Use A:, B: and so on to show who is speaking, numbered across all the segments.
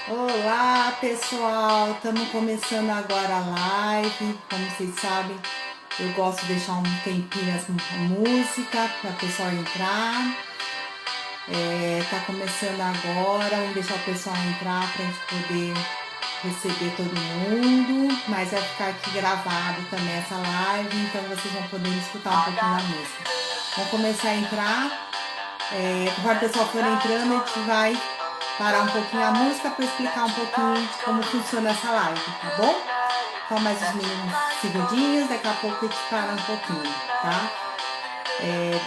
A: Olá, pessoal! Estamos começando agora a live. Como vocês sabem, eu gosto de deixar um tempinho a música para o pessoal entrar. Tá começando agora, vamos deixar o pessoal entrar para a gente poder receber todo mundo. Mas vai ficar aqui gravado também essa live, então vocês vão poder escutar um pouquinho da música. Vamos começar a entrar. Conforme o pessoal for entrando, a gente vai parar um pouquinho a música para explicar um pouquinho como funciona essa live, tá bom? Só mais uns segundinhos, daqui a pouco a gente para um pouquinho, tá?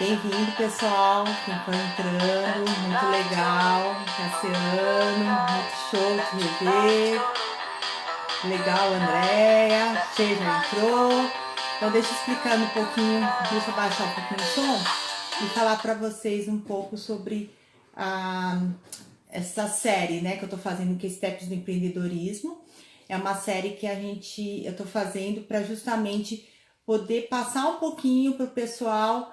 A: Bem-vindo, pessoal, quem for entrando, muito legal, Cassiano, muito show de rever, legal, Andréia, você já entrou. Então deixa eu explicando um pouquinho, deixa eu baixar um pouquinho o som e falar para vocês um pouco sobre essa série, né, que eu tô fazendo, que é Steps do Empreendedorismo. É uma série que eu tô fazendo para justamente poder passar um pouquinho pro pessoal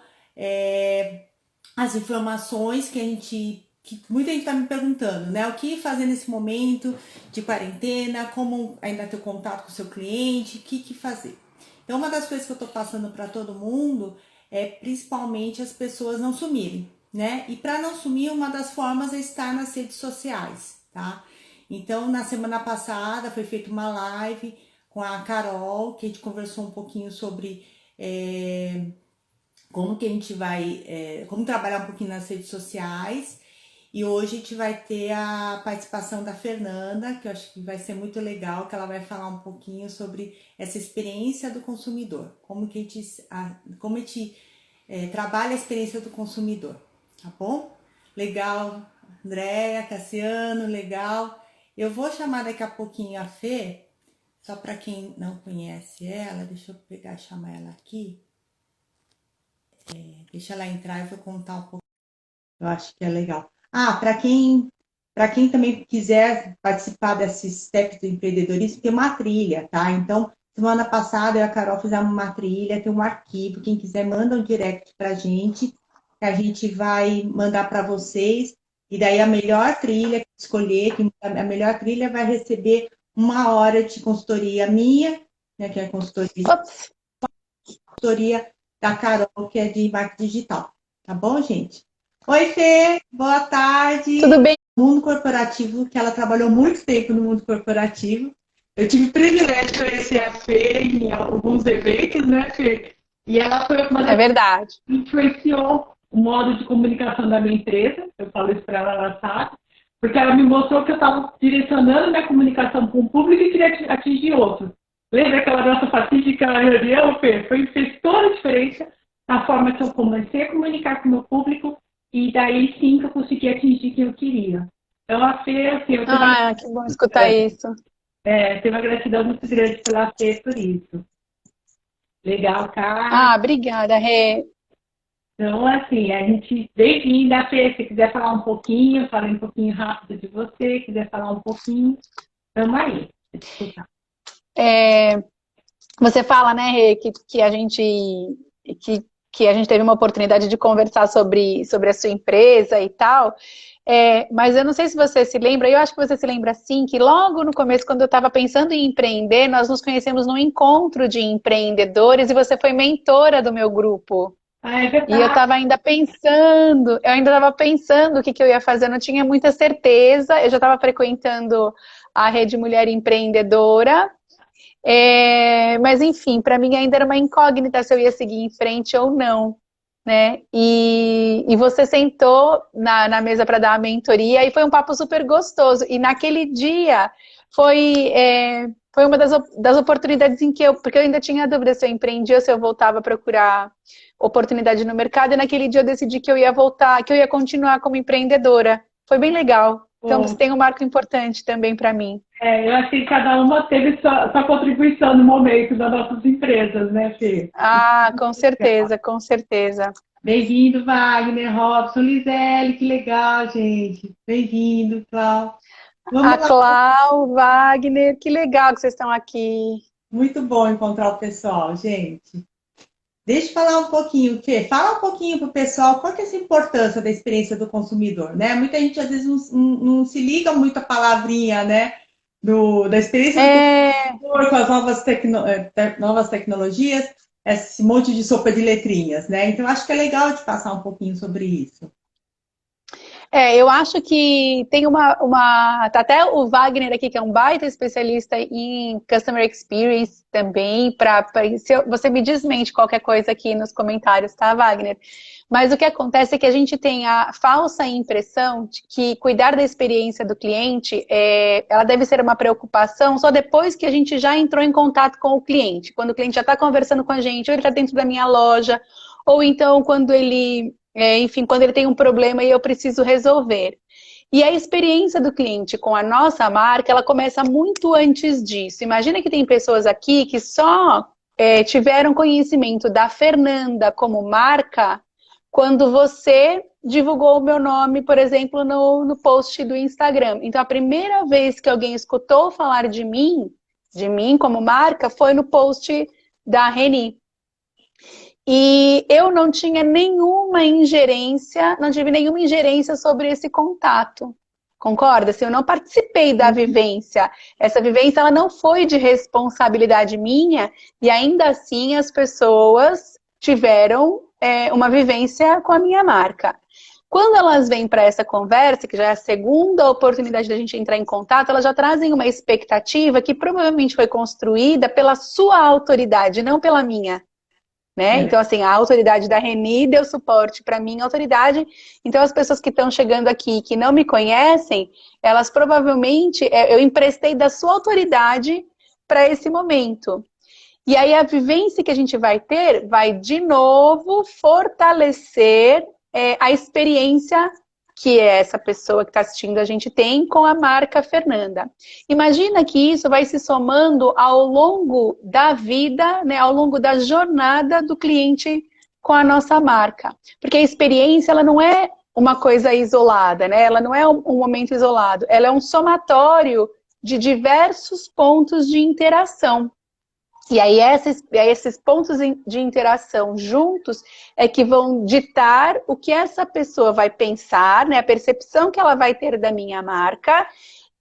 A: as informações que muita gente está me perguntando, né? O que fazer nesse momento de quarentena, como ainda ter contato com o seu cliente, o que fazer. Então, uma das coisas que eu estou passando para todo mundo é principalmente as pessoas não sumirem, né? E para não sumir, uma das formas é estar nas redes sociais, tá? Então, na semana passada foi feita uma live com a Carol, que a gente conversou um pouquinho sobre como que a gente vai, como trabalhar um pouquinho nas redes sociais. E hoje a gente vai ter a participação da Fernanda, que eu acho que vai ser muito legal, que ela vai falar um pouquinho sobre essa experiência do consumidor, como a gente trabalha a experiência do consumidor, tá bom? Legal, Andréia, Cassiano, legal. Eu vou chamar daqui a pouquinho a Fê, só para quem não conhece ela, deixa eu pegar e chamar ela aqui. Deixa ela entrar e vou contar um pouco. Eu acho que é legal. Para quem também quiser participar desses steps do empreendedorismo, tem uma trilha, tá? Então, semana passada eu e a Carol fizemos uma trilha, tem um arquivo. Quem quiser, manda um direct para que a gente vai mandar para vocês. E daí a melhor trilha que escolher, a melhor trilha vai receber 1 hora de consultoria minha, né, que é a
B: Ops.
A: consultoria da Carol, que é de marketing digital. Tá bom, gente? Oi, Fê, boa tarde.
B: Tudo bem?
A: Mundo corporativo, que ela trabalhou muito tempo no mundo corporativo. Eu tive o privilégio de conhecer a Fê em alguns eventos, né, Fê? E ela foi uma
B: É
A: das
B: verdade.
A: que influenciou o modo de comunicação da minha empresa. Eu falo isso para ela, ela sabe. Porque ela me mostrou que eu estava direcionando minha comunicação para um público e queria atingir outro. Lembra aquela nossa fatídica reunião, Fê? Fez toda a diferença na forma que eu comecei a comunicar com o meu público e daí sim que eu consegui atingir quem eu queria. Então, a Fê, assim,
B: Ah, que bom escutar isso.
A: tenho uma gratidão muito grande pela Fê por isso. Legal, cara.
B: Ah, obrigada, Rê.
A: Então, assim, a gente, bem-vinda, Fê. Se quiser falar um pouquinho, falei um pouquinho rápido de você, quiser falar um pouquinho, estamos aí. Desculpa.
B: É, você fala, né, Rê, que que, que a gente teve uma oportunidade de conversar sobre a sua empresa e tal. Mas eu não sei se você se lembra, eu acho que você se lembra sim, que logo no começo, quando eu estava pensando em empreender, nós nos conhecemos num encontro de empreendedores e você foi mentora do meu grupo.
A: Ah, é
B: E eu
A: verdade.
B: estava ainda estava pensando o que eu ia fazer, eu não tinha muita certeza. Eu já estava frequentando a Rede Mulher Empreendedora, mas enfim, para mim ainda era uma incógnita se eu ia seguir em frente ou não, né? E você sentou na mesa para dar a mentoria e foi um papo super gostoso. E naquele dia foi uma das oportunidades em que porque eu ainda tinha dúvida se eu empreendia ou se eu voltava a procurar oportunidade no mercado, e naquele dia eu decidi que eu ia voltar, que eu ia continuar como empreendedora. Foi bem legal. Então você
A: Pô,
B: tem um marco importante também para mim.
A: eu acho que cada uma teve sua contribuição no momento das nossas empresas, né, Fê?
B: Ah, com certeza, com certeza.
A: Bem-vindo, Wagner, Robson, Lisele, que legal, gente. Bem-vindo, Cláudio.
B: A
A: Vamos lá.
B: Clau, Wagner, que legal que vocês estão aqui.
A: Muito bom encontrar o pessoal, gente. Deixa eu falar um pouquinho, Fê. Fala um pouquinho para o pessoal qual que é essa importância da experiência do consumidor, né? Muita gente às vezes não se liga muito à palavrinha, né? Da experiência do
B: É,
A: consumidor com as novas tecnologias, esse monte de sopa de letrinhas, né? Então, acho que é legal de passar um pouquinho sobre isso.
B: eu acho que tem tá até o Wagner aqui, que é um baita especialista em Customer Experience também, você me desmente qualquer coisa aqui nos comentários, tá, Wagner? Mas o que acontece é que a gente tem a falsa impressão de que cuidar da experiência do cliente, ela deve ser uma preocupação só depois que a gente já entrou em contato com o cliente. Quando o cliente já está conversando com a gente, ou ele está dentro da minha loja, ou então quando enfim, quando ele tem um problema e eu preciso resolver. E a experiência do cliente com a nossa marca, ela começa muito antes disso. Imagina que tem pessoas aqui que só tiveram conhecimento da Fernanda como marca quando você divulgou o meu nome, por exemplo, no post do Instagram. Então, a primeira vez que alguém escutou falar de mim como marca, foi no post da Reni. E eu não tinha nenhuma ingerência, não tive nenhuma ingerência sobre esse contato. Concorda? Assim, eu não participei da vivência. Essa vivência ela não foi de responsabilidade minha e ainda assim as pessoas tiveram uma vivência com a minha marca. Quando elas vêm para essa conversa, que já é a segunda oportunidade da gente entrar em contato, elas já trazem uma expectativa que provavelmente foi construída pela sua autoridade, não pela minha. Né?
A: É.
B: Então, assim, a autoridade da Reni deu suporte para minha autoridade. Então, as pessoas que estão chegando aqui que não me conhecem, elas provavelmente, eu emprestei da sua autoridade para esse momento. E aí, a vivência que a gente vai ter vai, de novo, fortalecer a experiência que essa pessoa que está assistindo a gente tem com a marca Fernanda. Imagina que isso vai se somando ao longo da vida, né, ao longo da jornada do cliente com a nossa marca. Porque a experiência, ela não é uma coisa isolada, né? Ela não é um momento isolado, ela é um somatório de diversos pontos de interação. E aí esses pontos de interação juntos é que vão ditar o que essa pessoa vai pensar, né? A percepção que ela vai ter da minha marca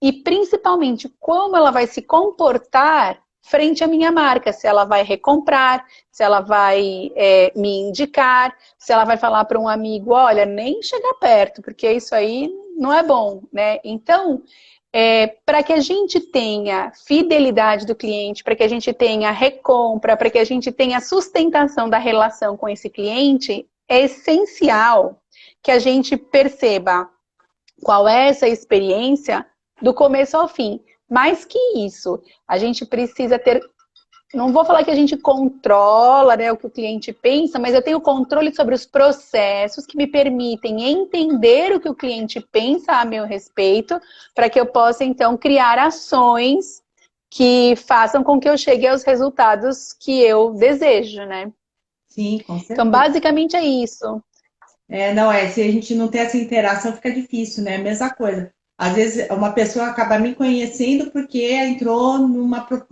B: e principalmente como ela vai se comportar frente à minha marca. Se ela vai recomprar, se ela vai me indicar, se ela vai falar para um amigo, olha, nem chega perto, porque isso aí não é bom, né? Então, para que a gente tenha fidelidade do cliente, para que a gente tenha recompra, para que a gente tenha sustentação da relação com esse cliente, é essencial que a gente perceba qual é essa experiência do começo ao fim. Mais que isso, a gente precisa ter... Não vou falar que a gente controla, né, o que o cliente pensa, mas eu tenho controle sobre os processos que me permitem entender o que o cliente pensa a meu respeito, para que eu possa, então, criar ações que façam com que eu chegue aos resultados que eu desejo, né?
A: Sim, com
B: Então,
A: certeza.
B: basicamente é isso.
A: Não é, se a gente não tem essa interação, fica difícil, né? Mesma coisa. Às vezes uma pessoa acaba me conhecendo porque entrou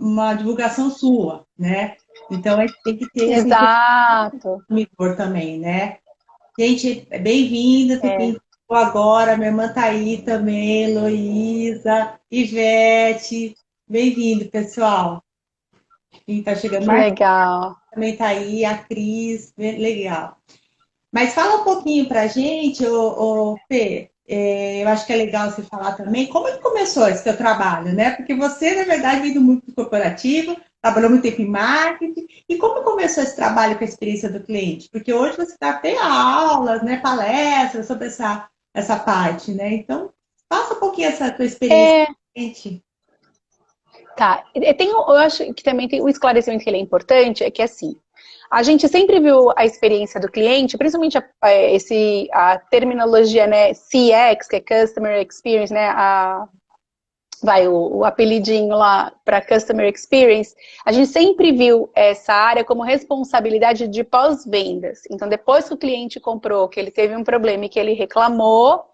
A: uma divulgação sua, né? Então a gente tem que ter essa interação
B: Exato.
A: com o consumidor também, né? Gente, bem-vinda, quem
B: É,
A: entrou agora, minha irmã tá aí também, Heloísa, Ivete, bem-vindo, pessoal. Quem tá chegando,
B: que
A: Marcos
B: legal.
A: também tá aí, a Cris, legal. Mas fala um pouquinho para a gente, Fê, eu acho que é legal você falar também como é que começou esse seu trabalho, né? Porque você, na verdade, vem do mundo corporativo, trabalhou muito tempo em marketing, e como começou esse trabalho com a experiência do cliente? Porque hoje você está até aulas, né, palestras sobre essa parte, né? Então, passa um pouquinho essa tua experiência
B: É,
A: com o cliente.
B: tá. Eu acho que também tem um esclarecimento que ele é importante, é que assim, a gente sempre viu a experiência do cliente, principalmente a terminologia, né, CX, que é Customer Experience, né, o apelidinho lá para Customer Experience, a gente sempre viu essa área como responsabilidade de pós-vendas. Então, depois que o cliente comprou, que ele teve um problema e que ele reclamou,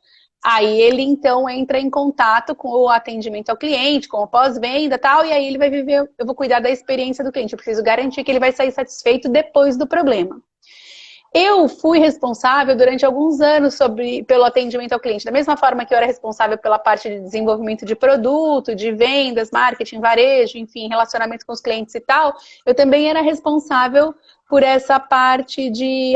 B: Aí ele, então, entra em contato com o atendimento ao cliente, com o pós-venda e tal, e aí ele vai viver, eu vou cuidar da experiência do cliente, eu preciso garantir que ele vai sair satisfeito depois do problema. Eu fui responsável durante alguns anos pelo atendimento ao cliente. Da mesma forma que eu era responsável pela parte de desenvolvimento de produto, de vendas, marketing, varejo, enfim, relacionamento com os clientes e tal, eu também era responsável por essa parte de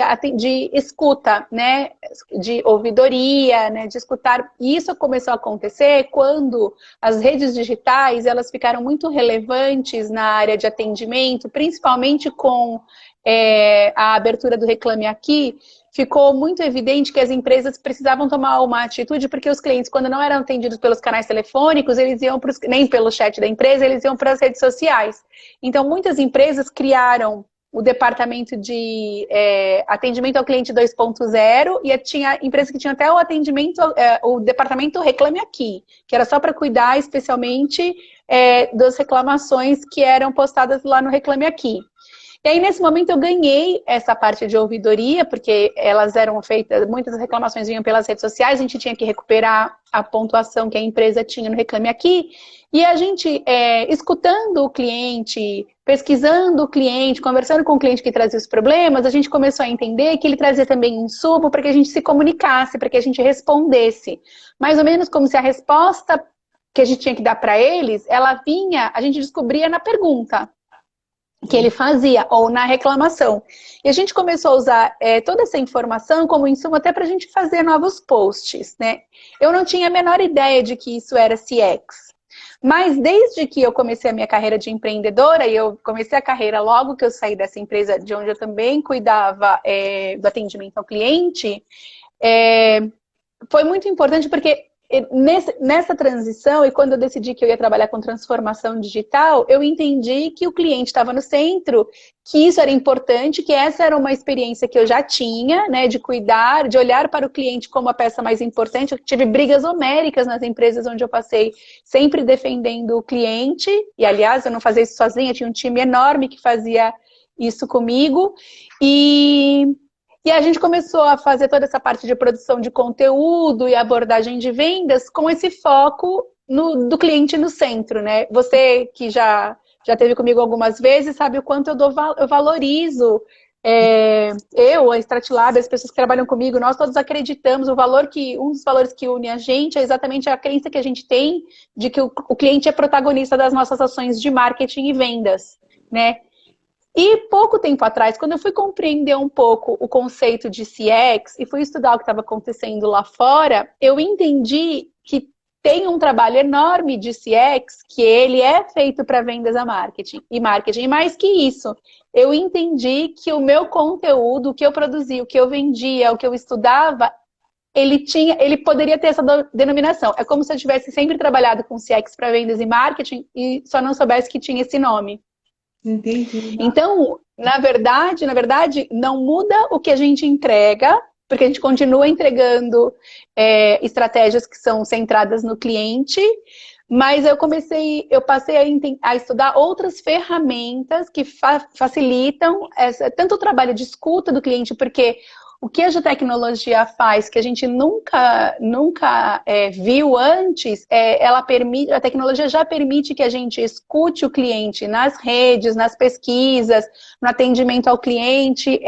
B: escuta, né? De ouvidoria, né? De escutar. E isso começou a acontecer quando as redes digitais elas ficaram muito relevantes na área de atendimento, principalmente com a abertura do Reclame Aqui, ficou muito evidente que as empresas precisavam tomar uma atitude, porque os clientes, quando não eram atendidos pelos canais telefônicos, eles iam nem pelo chat da empresa, eles iam para as redes sociais. Então, muitas empresas criaram o departamento de atendimento ao cliente 2.0 e tinha empresa que tinha até o atendimento, o departamento Reclame Aqui, que era só para cuidar especialmente das reclamações que eram postadas lá no Reclame Aqui. E aí, nesse momento, eu ganhei essa parte de ouvidoria, porque elas eram feitas, muitas reclamações vinham pelas redes sociais, a gente tinha que recuperar a pontuação que a empresa tinha no Reclame Aqui, e a gente, escutando o cliente, pesquisando o cliente, conversando com o cliente que trazia os problemas, a gente começou a entender que ele trazia também insumo para que a gente se comunicasse, para que a gente respondesse. Mais ou menos como se a resposta que a gente tinha que dar para eles, ela vinha, a gente descobria na pergunta que ele fazia, ou na reclamação. E a gente começou a usar toda essa informação como insumo até para a gente fazer novos posts, né? Eu não tinha a menor ideia de que isso era CX. Mas desde que eu comecei a minha carreira de empreendedora, e eu comecei a carreira logo que eu saí dessa empresa, de onde eu também cuidava do atendimento ao cliente, foi muito importante porque nessa transição, e quando eu decidi que eu ia trabalhar com transformação digital, eu entendi que o cliente estava no centro, que isso era importante, que essa era uma experiência que eu já tinha, né, de cuidar, de olhar para o cliente como a peça mais importante. Eu tive brigas homéricas nas empresas onde eu passei, sempre defendendo o cliente, e aliás, eu não fazia isso sozinha, tinha um time enorme que fazia isso comigo, e a gente começou a fazer toda essa parte de produção de conteúdo e abordagem de vendas com esse foco do cliente no centro, né? Você que já esteve comigo algumas vezes sabe o quanto eu valorizo a Stratilab, as pessoas que trabalham comigo, nós todos acreditamos um dos valores que une a gente é exatamente a crença que a gente tem de que o cliente é protagonista das nossas ações de marketing e vendas, né? E pouco tempo atrás, quando eu fui compreender um pouco o conceito de CX e fui estudar o que estava acontecendo lá fora, eu entendi que tem um trabalho enorme de CX, que ele é feito para vendas a marketing. E mais que isso, eu entendi que o meu conteúdo, o que eu produzia, o que eu vendia, o que eu estudava, ele poderia ter essa denominação. É como se eu tivesse sempre trabalhado com CX para vendas e marketing e só não soubesse que tinha esse nome.
A: Entendi.
B: Então, na verdade, não muda o que a gente entrega, porque a gente continua entregando estratégias que são centradas no cliente, mas eu passei a estudar outras ferramentas que facilitam tanto o trabalho de escuta do cliente, porque o que a geotecnologia faz, que a gente nunca viu antes, a tecnologia já permite que a gente escute o cliente nas redes, nas pesquisas, no atendimento ao cliente,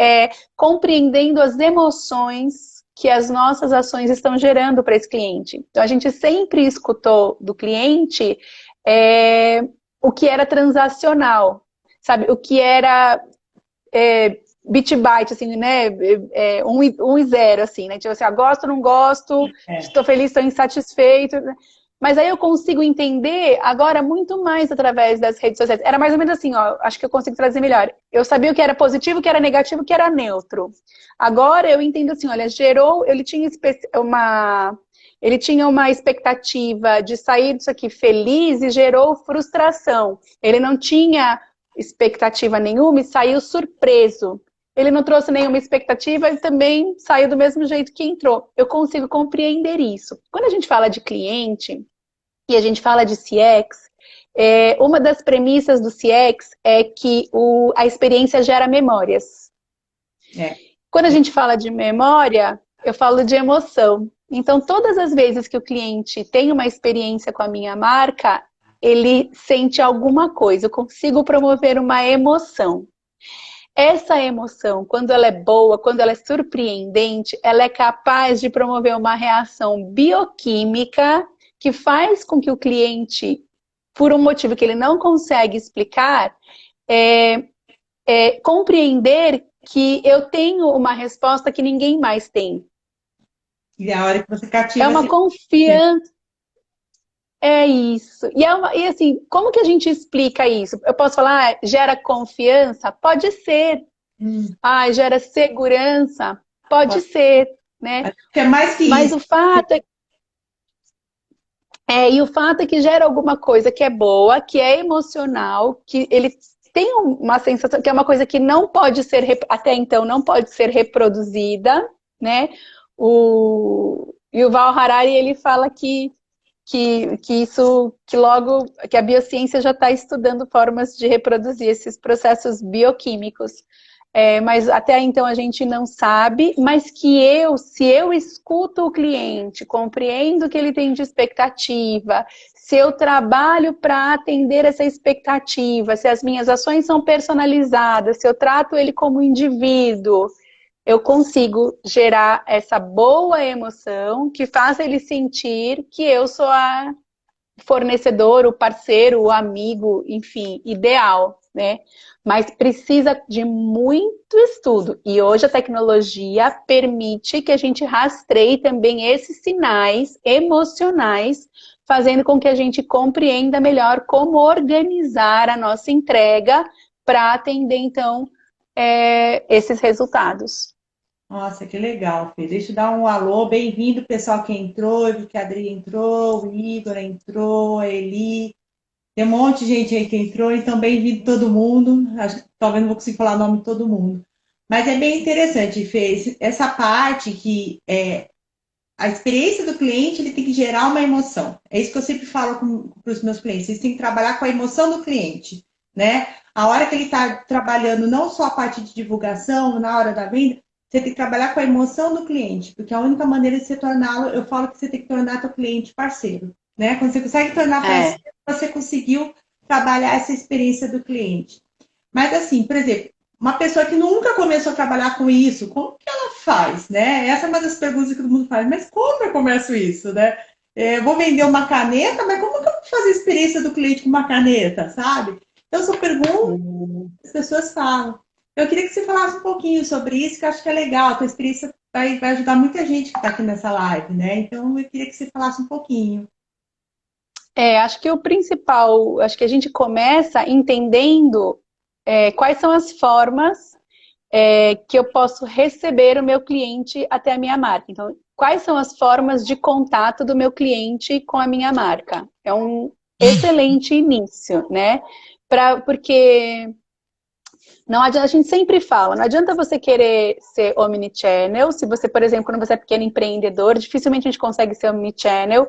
B: compreendendo as emoções que as nossas ações estão gerando para esse cliente. Então, a gente sempre escutou do cliente o que era transacional, sabe? O que era bit byte, assim, né? 1 e 0, assim, né? Tipo assim, gosto, não gosto, estou feliz, estou insatisfeito. Mas aí eu consigo entender agora muito mais através das redes sociais. Era mais ou menos assim, ó, acho que eu consigo trazer melhor. Eu sabia o que era positivo, o que era negativo, o que era neutro. Agora eu entendo assim, olha, ele tinha uma expectativa de sair disso aqui feliz e gerou frustração. Ele não tinha expectativa nenhuma e saiu surpreso. Ele não trouxe nenhuma expectativa e também saiu do mesmo jeito que entrou. Eu consigo compreender isso. Quando a gente fala de cliente e a gente fala de CX, uma das premissas do CX é que a experiência gera memórias. Quando a gente fala de memória, eu falo de emoção. Então, todas as vezes que o cliente tem uma experiência com a minha marca, ele sente alguma coisa, eu consigo promover uma emoção. Essa emoção, quando ela é boa, quando ela é surpreendente, ela é capaz de promover uma reação bioquímica que faz com que o cliente, por um motivo que ele não consegue explicar, compreender que eu tenho uma resposta que ninguém mais tem.
A: E a hora que você
B: É
A: cativa,
B: uma
A: você...
B: confiança. É isso. E assim, como que a gente explica isso? Eu posso falar, gera confiança? Pode ser. Gera segurança? Pode ser, né?
A: que é mais que
B: Mas
A: isso.
B: o fato é que gera alguma coisa que é boa, que é emocional, que ele tem uma sensação, que é uma coisa que não pode ser, até então, não pode ser reproduzida, né? O Yuval Harari, ele fala que a biociência já está estudando formas de reproduzir esses processos bioquímicos. Mas até então a gente não sabe, mas se eu escuto o cliente, compreendo o que ele tem de expectativa, se eu trabalho para atender essa expectativa, se as minhas ações são personalizadas, se eu trato ele como indivíduo, eu consigo gerar essa boa emoção que faz ele sentir que eu sou a fornecedor, o parceiro, o amigo, enfim, ideal, né? Mas precisa de muito estudo. E hoje a tecnologia permite que a gente rastreie também esses sinais emocionais, fazendo com que a gente compreenda melhor como organizar a nossa entrega para atender, então, esses resultados.
A: Nossa, que legal, Fê. Deixa eu dar um alô, bem-vindo, pessoal que entrou, eu vi que a Adri entrou, o Igor entrou, a Eli, tem um monte de gente aí que entrou, então bem-vindo todo mundo. Acho que talvez não vou conseguir falar o nome de todo mundo. Mas é bem interessante, Fê, essa parte que a experiência do cliente ele tem que gerar uma emoção. É isso que eu sempre falo para os meus clientes. Eles têm que trabalhar com a emoção do cliente, né? A hora que ele está trabalhando não só a parte de divulgação, na hora da venda, você tem que trabalhar com a emoção do cliente, porque a única maneira de você torná-lo, eu falo que você tem que tornar seu cliente parceiro, né? Quando você consegue tornar parceiro, você conseguiu trabalhar essa experiência do cliente. Mas assim, por exemplo, uma pessoa que nunca começou a trabalhar com isso, como que ela faz, né? Essa é uma das perguntas que todo mundo faz, mas como eu começo isso, né? Eu vou vender uma caneta, mas como que eu vou fazer a experiência do cliente com uma caneta, sabe? Então, são perguntas que as pessoas falam. Eu queria que você falasse um pouquinho sobre isso, que eu acho que é legal, a tua experiência vai ajudar muita gente que está aqui nessa live, né? Então, eu queria que você falasse um pouquinho.
B: Acho que o principal, acho que a gente começa entendendo quais são as formas que eu posso receber o meu cliente até a minha marca. Então, quais são as formas de contato do meu cliente com a minha marca? É um excelente início, né? Porque não adianta, a gente sempre fala, não adianta você querer ser omnichannel. Se você, por exemplo, quando você é pequeno empreendedor, dificilmente a gente consegue ser omnichannel.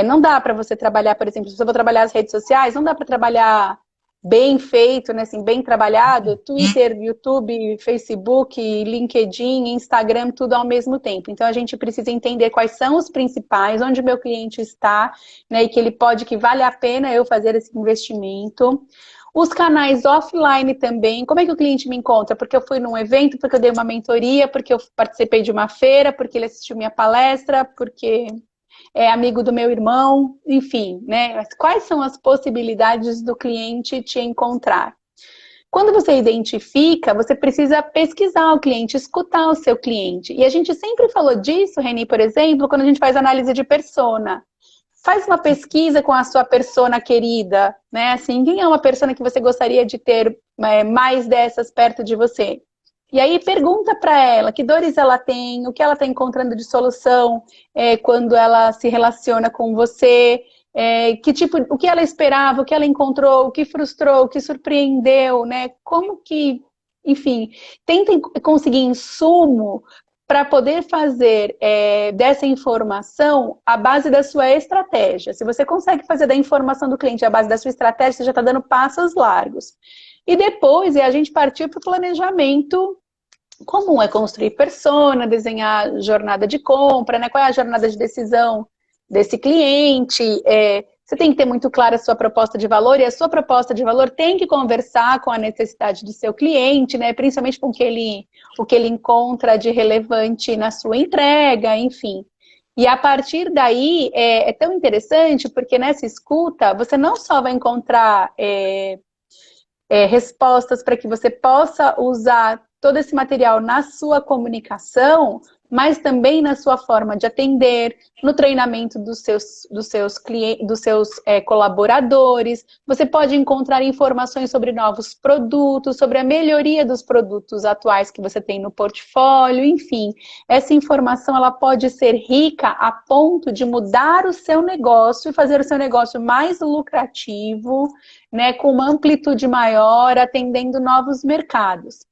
B: Não dá para você trabalhar, por exemplo, se você for trabalhar as redes sociais, não dá para trabalhar bem feito, né, assim, bem trabalhado, Twitter, YouTube, Facebook, LinkedIn, Instagram, tudo ao mesmo tempo. Então a gente precisa entender quais são os principais, onde o meu cliente está, né, e que vale a pena eu fazer esse investimento. Os canais offline também, como é que o cliente me encontra? Porque eu fui num evento, porque eu dei uma mentoria, porque eu participei de uma feira, porque ele assistiu minha palestra, porque é amigo do meu irmão, enfim, né? Mas quais são as possibilidades do cliente te encontrar? Quando você identifica, você precisa pesquisar o cliente, escutar o seu cliente. E a gente sempre falou disso, Reni, por exemplo, quando a gente faz análise de persona. Faz uma pesquisa com a sua persona querida, né? Assim, quem é uma persona que você gostaria de ter mais dessas perto de você? E aí pergunta para ela que dores ela tem, o que ela está encontrando de solução quando ela se relaciona com você, o que ela esperava, o que ela encontrou, o que frustrou, o que surpreendeu, né? Como que, enfim, tentem conseguir insumo para poder fazer dessa informação a base da sua estratégia. Se você consegue fazer da informação do cliente a base da sua estratégia, você já está dando passos largos. E depois a gente partir para o planejamento comum é construir persona, desenhar jornada de compra, né? Qual é a jornada de decisão desse cliente. Você tem que ter muito clara a sua proposta de valor, e a sua proposta de valor tem que conversar com a necessidade do seu cliente, né? Principalmente com o que ele encontra de relevante na sua entrega, enfim. E a partir daí é tão interessante, porque nessa escuta você não só vai encontrar respostas para que você possa usar todo esse material na sua comunicação, mas também na sua forma de atender, no treinamento dos seus clientes, dos seus colaboradores. Você pode encontrar informações sobre novos produtos, sobre a melhoria dos produtos atuais que você tem no portfólio, enfim. Essa informação ela pode ser rica a ponto de mudar o seu negócio e fazer o seu negócio mais lucrativo, né, com uma amplitude maior, atendendo novos mercados.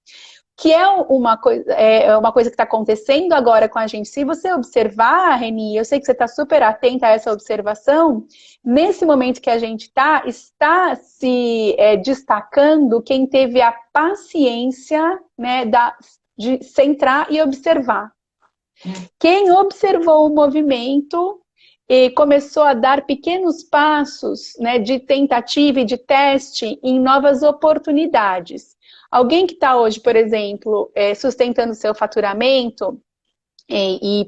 B: Que é uma coisa que está acontecendo agora com a gente. Se você observar, Reni, eu sei que você está super atenta a essa observação, nesse momento que a gente está se destacando quem teve a paciência, né, de centrar e observar. Quem observou o movimento e começou a dar pequenos passos, né, de tentativa e de teste em novas oportunidades. Alguém que está hoje, por exemplo, sustentando seu faturamento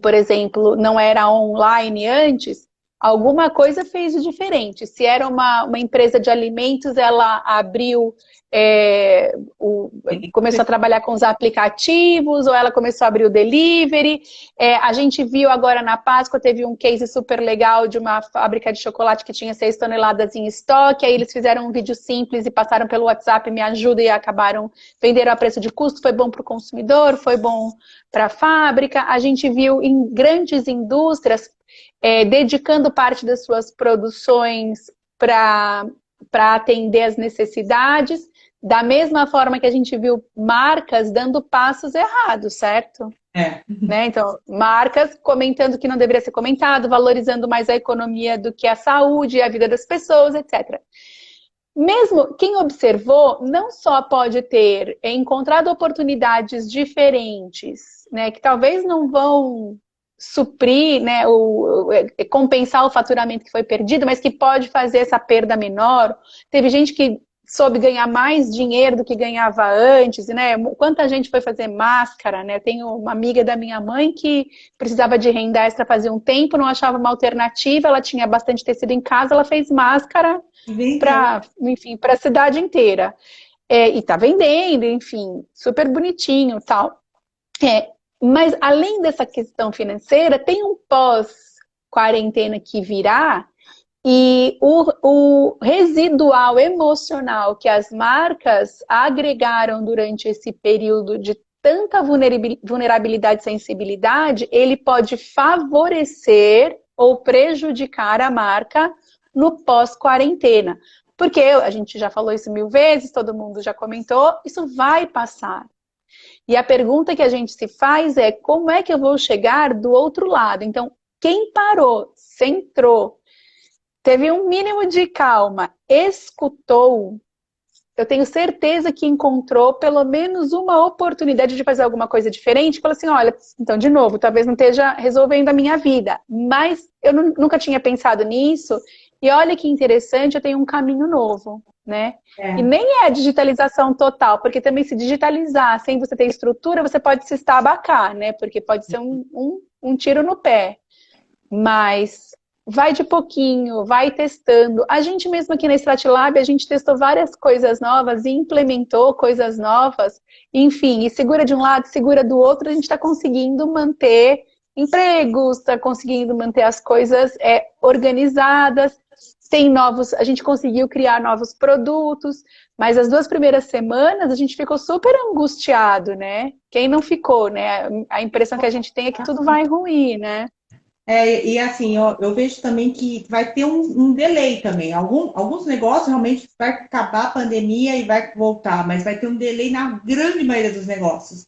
B: por exemplo, não era online antes, alguma coisa fez de diferente. Se era uma empresa de alimentos, ela abriu, começou a trabalhar com os aplicativos, ou ela começou a abrir o delivery. A gente viu agora na Páscoa, teve um case super legal de uma fábrica de chocolate que tinha 6 toneladas em estoque, aí eles fizeram um vídeo simples e passaram pelo WhatsApp, me ajuda, e acabaram vendendo a preço de custo. Foi bom para o consumidor, foi bom para a fábrica. A gente viu em grandes indústrias dedicando parte das suas produções para atender as necessidades, da mesma forma que a gente viu marcas dando passos errados, certo? Né? Então, marcas comentando o que não deveria ser comentado, valorizando mais a economia do que a saúde e a vida das pessoas, etc. Mesmo quem observou não só pode ter encontrado oportunidades diferentes, né, que talvez não vão suprir, né, compensar o faturamento que foi perdido, mas que pode fazer essa perda menor. Teve gente que soube ganhar mais dinheiro do que ganhava antes, né? Quanta gente foi fazer máscara, né? Tenho uma amiga da minha mãe que precisava de renda extra fazia um tempo, não achava uma alternativa, ela tinha bastante tecido em casa, ela fez máscara para, enfim, para a cidade inteira. E tá vendendo, enfim, super bonitinho, tal. Mas além dessa questão financeira, tem um pós-quarentena que virá, e o residual emocional que as marcas agregaram durante esse período de tanta vulnerabilidade e sensibilidade, ele pode favorecer ou prejudicar a marca no pós-quarentena. Porque a gente já falou isso 1000 vezes, todo mundo já comentou, isso vai passar. E a pergunta que a gente se faz é: como é que eu vou chegar do outro lado? Então, quem parou, centrou, teve um mínimo de calma, escutou, eu tenho certeza que encontrou pelo menos uma oportunidade de fazer alguma coisa diferente. Falou assim: olha, então, de novo, talvez não esteja resolvendo a minha vida, mas eu nunca tinha pensado nisso, e olha que interessante, eu tenho um caminho novo, né? E nem é a digitalização total, porque também se digitalizar sem você ter estrutura, você pode se estabacar, né? Porque pode ser um tiro no pé. Mas vai de pouquinho, vai testando. A gente mesmo aqui na Stratlab, a gente testou várias coisas novas e implementou coisas novas. Enfim, e segura de um lado, segura do outro, a gente está conseguindo manter empregos, está conseguindo manter as coisas organizadas. A gente conseguiu criar novos produtos, mas as 2 primeiras semanas a gente ficou super angustiado, né? Quem não ficou, né? A impressão que a gente tem é que tudo vai ruim, né?
A: E assim, eu vejo também que vai ter um delay também. Alguns negócios realmente vai acabar a pandemia e vai voltar, mas vai ter um delay na grande maioria dos negócios.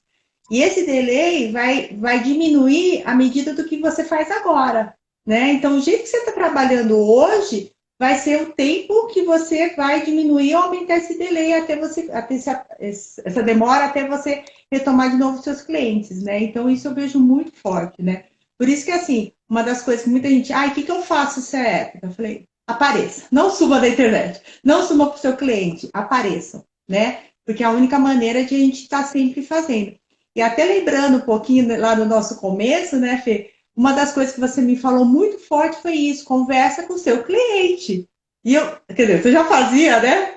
A: E esse delay vai diminuir à medida do que você faz agora, né? Então, o jeito que você está trabalhando hoje vai ser o tempo que você vai diminuir ou aumentar esse delay até você, até essa demora até você retomar de novo seus clientes, né? Então, isso eu vejo muito forte, né? Por isso que, assim, uma das coisas que muita gente, o que eu faço nessa época? Eu falei, apareça, não suba da internet, não suba para o seu cliente, apareça, né? Porque é a única maneira de a gente estar sempre fazendo. E até lembrando um pouquinho lá no nosso começo, né, Fê? Uma das coisas que você me falou muito forte foi isso, conversa com o seu cliente. E eu, quer dizer, você já fazia, né?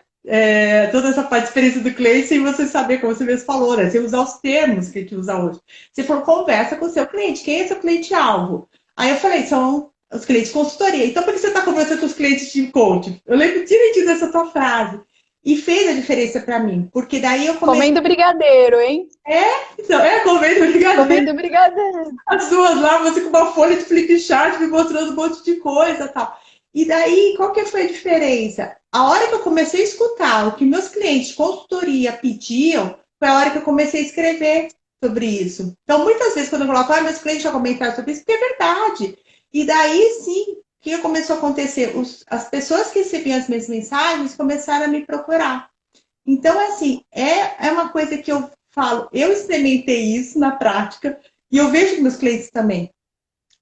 A: Toda essa parte de experiência do cliente sem você saber, como você mesmo falou, né? Sem usar os termos que a gente usa hoje. Você falou, conversa com o seu cliente. Quem é seu cliente-alvo? Aí eu falei, são os clientes de consultoria. Então, por que você está conversando com os clientes de coaching? Eu lembro direitinho dessa tua frase. E fez a diferença para mim, porque daí eu comecei.
B: Comendo brigadeiro, hein?
A: Então, comendo brigadeiro.
B: Comendo brigadeiro.
A: As duas lá, você com uma folha de flipchart me mostrando um monte de coisa e tal. E daí, qual que foi a diferença? A hora que eu comecei a escutar o que meus clientes de consultoria pediam, foi a hora que eu comecei a escrever sobre isso. Então, muitas vezes, quando eu coloco, meus clientes já comentaram sobre isso, porque é verdade. E daí, sim, o que começou a acontecer? As pessoas que recebiam as minhas mensagens começaram a me procurar. Então, assim, é uma coisa que eu falo, eu experimentei isso na prática, e eu vejo com meus clientes também.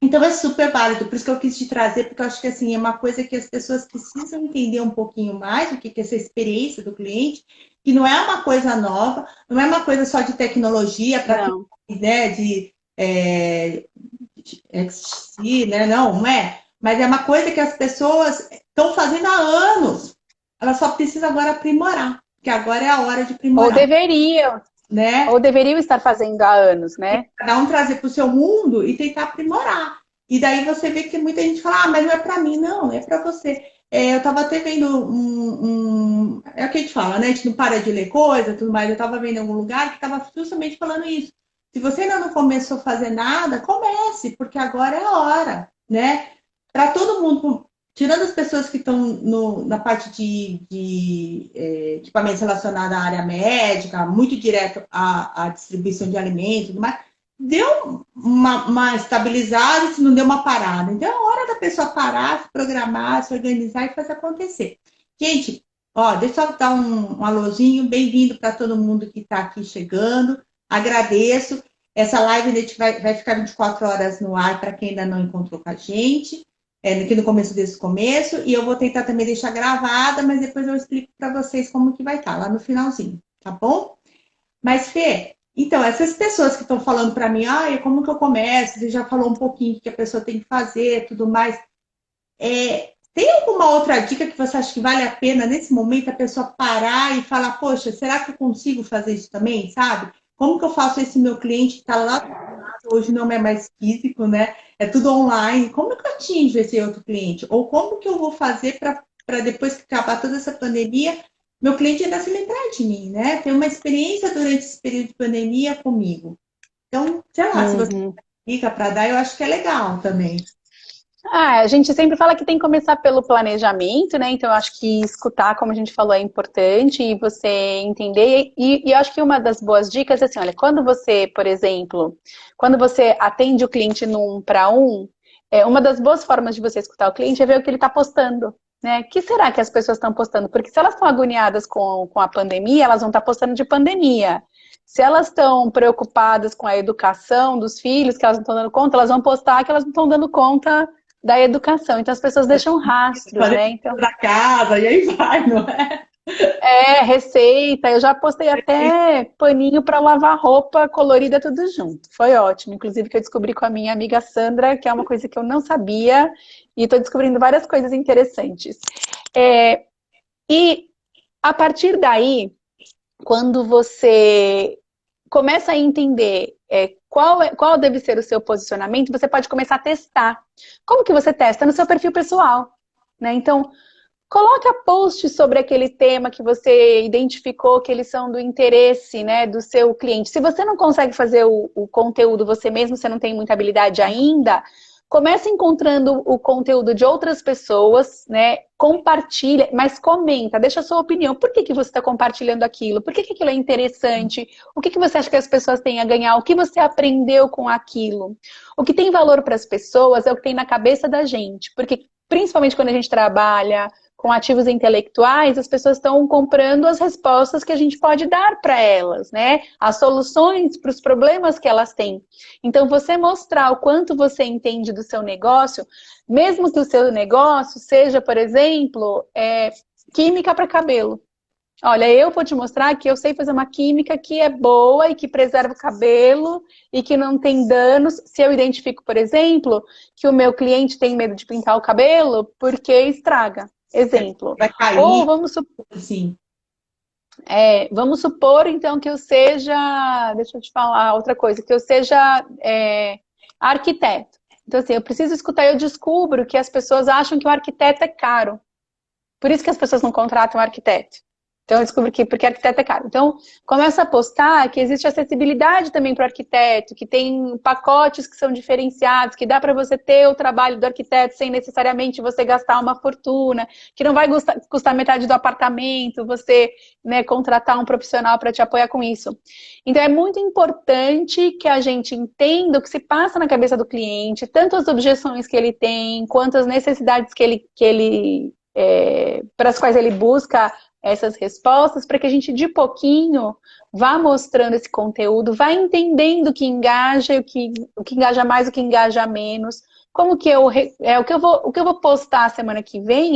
A: Então é super válido, por isso que eu quis te trazer, porque eu acho que assim, é uma coisa que as pessoas precisam entender um pouquinho mais o que é essa experiência do cliente, que não é uma coisa nova, não é uma coisa só de tecnologia, para né, de XC, né? Não é. Mas é uma coisa que as pessoas estão fazendo há anos. Elas só precisam agora aprimorar, porque agora é a hora de aprimorar.
B: Né? Ou deveriam estar fazendo há anos, né?
A: Cada um trazer para o seu mundo e tentar aprimorar. E daí você vê que muita gente fala, mas não é para mim, não, é para você. Eu estava até vendo é o que a gente fala, né? A gente não para de ler coisa, tudo mais. Eu estava vendo em algum lugar que estava justamente falando isso. Se você ainda não começou a fazer nada, comece, porque agora é a hora, né? Para todo mundo, tirando as pessoas que estão na parte de equipamentos relacionados à área médica, muito direto à distribuição de alimentos e tudo mais, deu uma estabilizada, se não deu uma parada. Então é hora da pessoa parar, se programar, se organizar e fazer acontecer. Gente, deixa eu dar um alôzinho, bem-vindo para todo mundo que está aqui chegando, agradeço. Essa live a gente vai ficar 24 horas no ar para quem ainda não encontrou com a gente. Aqui no começo desse começo, e eu vou tentar também deixar gravada, mas depois eu explico para vocês como que vai estar, lá no finalzinho, tá bom? Mas, Fê, então, essas pessoas que estão falando para mim, como que eu começo? Você já falou um pouquinho o que a pessoa tem que fazer, tudo mais. Tem alguma outra dica que você acha que vale a pena, nesse momento, a pessoa parar e falar, poxa, será que eu consigo fazer isso também, sabe? Como que eu faço esse meu cliente que está lá, hoje não é mais físico, né? É tudo online. Como que eu atinjo esse outro cliente? Ou como que eu vou fazer para depois que acabar toda essa pandemia, meu cliente ainda se lembrar de mim, né? Ter uma experiência durante esse período de pandemia comigo. Então, sei lá, se você tem dica para dar, eu acho que é legal também.
B: A gente sempre fala que tem que começar pelo planejamento, né? Então, eu acho que escutar, como a gente falou, é importante e você entender. E eu acho que uma das boas dicas é assim, olha, quando você, por exemplo, quando você atende o cliente no 1 para 1, uma das boas formas de você escutar o cliente é ver o que ele está postando, né? O que será que as pessoas estão postando? Porque se elas estão agoniadas com a pandemia, elas vão estar postando de pandemia. Se elas estão preocupadas com a educação dos filhos, que elas não estão dando conta, elas vão postar que elas não estão dando conta da educação. Então as pessoas deixam rastros, né? Então,
A: da casa, e aí vai, não é?
B: Receita. Eu já postei até paninho para lavar roupa colorida, tudo junto. Foi ótimo. Inclusive que eu descobri com a minha amiga Sandra, que é uma coisa que eu não sabia, e estou descobrindo várias coisas interessantes. E a partir daí, quando você começa a entender qual deve ser o seu posicionamento, você pode começar a testar. Como que você testa? No seu perfil pessoal, né? Então, coloca posts sobre aquele tema que você identificou que eles são do interesse, né, do seu cliente. Se você não consegue fazer o conteúdo você mesmo, você não tem muita habilidade ainda, comece encontrando o conteúdo de outras pessoas, né? Compartilha, mas comenta, deixa a sua opinião. Por que você está compartilhando aquilo? Por que aquilo é interessante? O que você acha que as pessoas têm a ganhar? O que você aprendeu com aquilo? O que tem valor para as pessoas é o que tem na cabeça da gente. Porque principalmente quando a gente trabalha com ativos intelectuais, as pessoas estão comprando as respostas que a gente pode dar para elas, né? As soluções para os problemas que elas têm. Então, você mostrar o quanto você entende do seu negócio, mesmo que o seu negócio seja, por exemplo, química para cabelo. Olha, eu vou te mostrar que eu sei fazer uma química que é boa e que preserva o cabelo e que não tem danos. Se eu identifico, por exemplo, que o meu cliente tem medo de pintar o cabelo porque estraga. Exemplo.
A: Vai cair,
B: Ou vamos
A: sim.
B: vamos supor, então, que eu seja, deixa eu te falar outra coisa, que eu seja arquiteto. Então, assim, eu preciso escutar, eu descubro que as pessoas acham que o arquiteto é caro. Por isso que as pessoas não contratam arquiteto. Então, eu descobri que porque arquiteto é caro. Então, começa a postar que existe acessibilidade também para o arquiteto, que tem pacotes que são diferenciados, que dá para você ter o trabalho do arquiteto sem necessariamente você gastar uma fortuna, que não vai custar metade do apartamento, você, né, contratar um profissional para te apoiar com isso. Então, é muito importante que a gente entenda o que se passa na cabeça do cliente, tanto as objeções que ele tem, quanto as necessidades para as quais ele busca essas respostas, para que a gente de pouquinho vá mostrando esse conteúdo, vá entendendo o que engaja, o que engaja mais, o que engaja menos, como que o que eu vou postar semana que vem,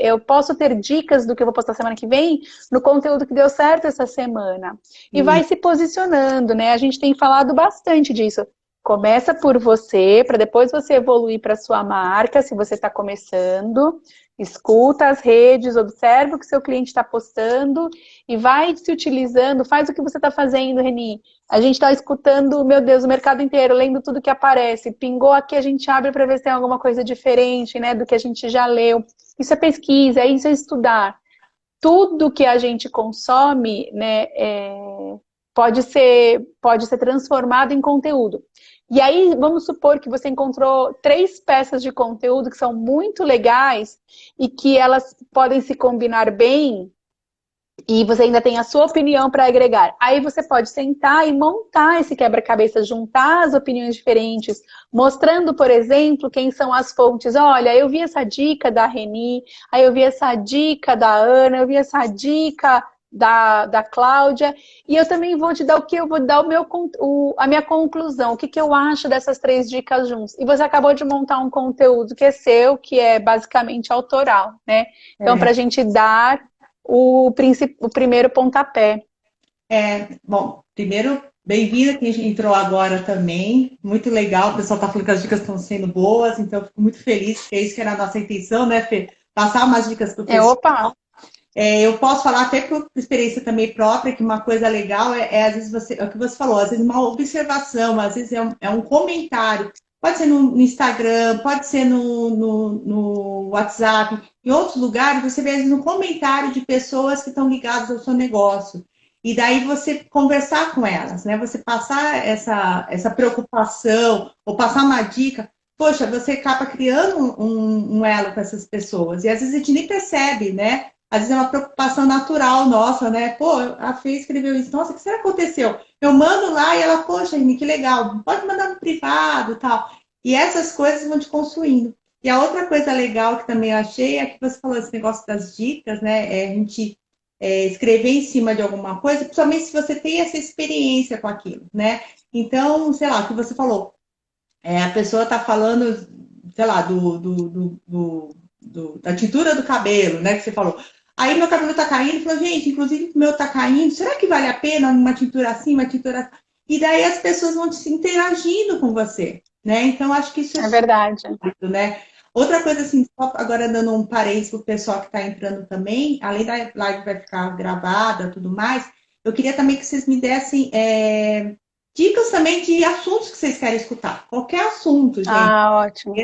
B: eu posso ter dicas do que eu vou postar semana que vem no conteúdo que deu certo essa semana. E vai se posicionando, né? A gente tem falado bastante disso. Começa por você, para depois você evoluir para sua marca, se você está começando. Escuta as redes, observa o que seu cliente está postando e vai se utilizando, faz o que você está fazendo, Reni. A gente está escutando, meu Deus, o mercado inteiro, lendo tudo que aparece. Pingou aqui, a gente abre para ver se tem alguma coisa diferente, né, do que a gente já leu. Isso é pesquisa, isso é estudar. Tudo que a gente consome, né, pode ser transformado em conteúdo. E aí, vamos supor que você encontrou 3 peças de conteúdo que são muito legais e que elas podem se combinar bem e você ainda tem a sua opinião para agregar. Aí você pode sentar e montar esse quebra-cabeça, juntar as opiniões diferentes, mostrando, por exemplo, quem são as fontes. Olha, eu vi essa dica da Reni, aí eu vi essa dica da Ana, eu vi essa dica da Cláudia, e eu também vou te dar o que eu vou dar a minha conclusão, o que eu acho dessas 3 dicas juntos. E você acabou de montar um conteúdo que é seu, que é basicamente autoral, né? Então, para a gente dar o primeiro pontapé.
A: Bom, primeiro, bem-vinda quem entrou agora também, muito legal, o pessoal está falando que as dicas estão sendo boas, então eu fico muito feliz, que é isso que era a nossa intenção, né, Fê? Passar umas dicas para o pessoal.
B: Opa!
A: Eu posso falar até por experiência também própria, que uma coisa legal às vezes, é o que você falou, às vezes uma observação, às vezes é um comentário, pode ser no Instagram, pode ser no WhatsApp, em outros lugares, você vê às vezes um comentário de pessoas que estão ligadas ao seu negócio. E daí você conversar com elas, né? Você passar essa preocupação, ou passar uma dica, poxa, você acaba criando um elo com essas pessoas. E às vezes a gente nem percebe, né? Às vezes é uma preocupação natural nossa, né? Pô, a Fê escreveu isso. Nossa, o que será que aconteceu? Eu mando lá e ela, poxa, Reni, que legal. Pode mandar no privado e tal. E essas coisas vão te construindo. E a outra coisa legal que também eu achei é que você falou esse negócio das dicas, né? A gente escrever em cima de alguma coisa, principalmente se você tem essa experiência com aquilo, né? Então, sei lá, o que você falou. A pessoa está falando, sei lá, da tintura do cabelo, né? Que você falou. Aí meu cabelo tá caindo, falou, gente, inclusive o meu tá caindo, será que vale a pena uma tintura assim, uma tintura assim? E daí as pessoas vão se interagindo com você, né? Então, acho que isso
B: é verdade.
A: Muito, né? Outra coisa, assim, só agora dando um parênteses pro pessoal que está entrando também, além da live vai ficar gravada e tudo mais, eu queria também que vocês me dessem dicas também de assuntos que vocês querem escutar. Qualquer assunto, gente.
B: Ótimo.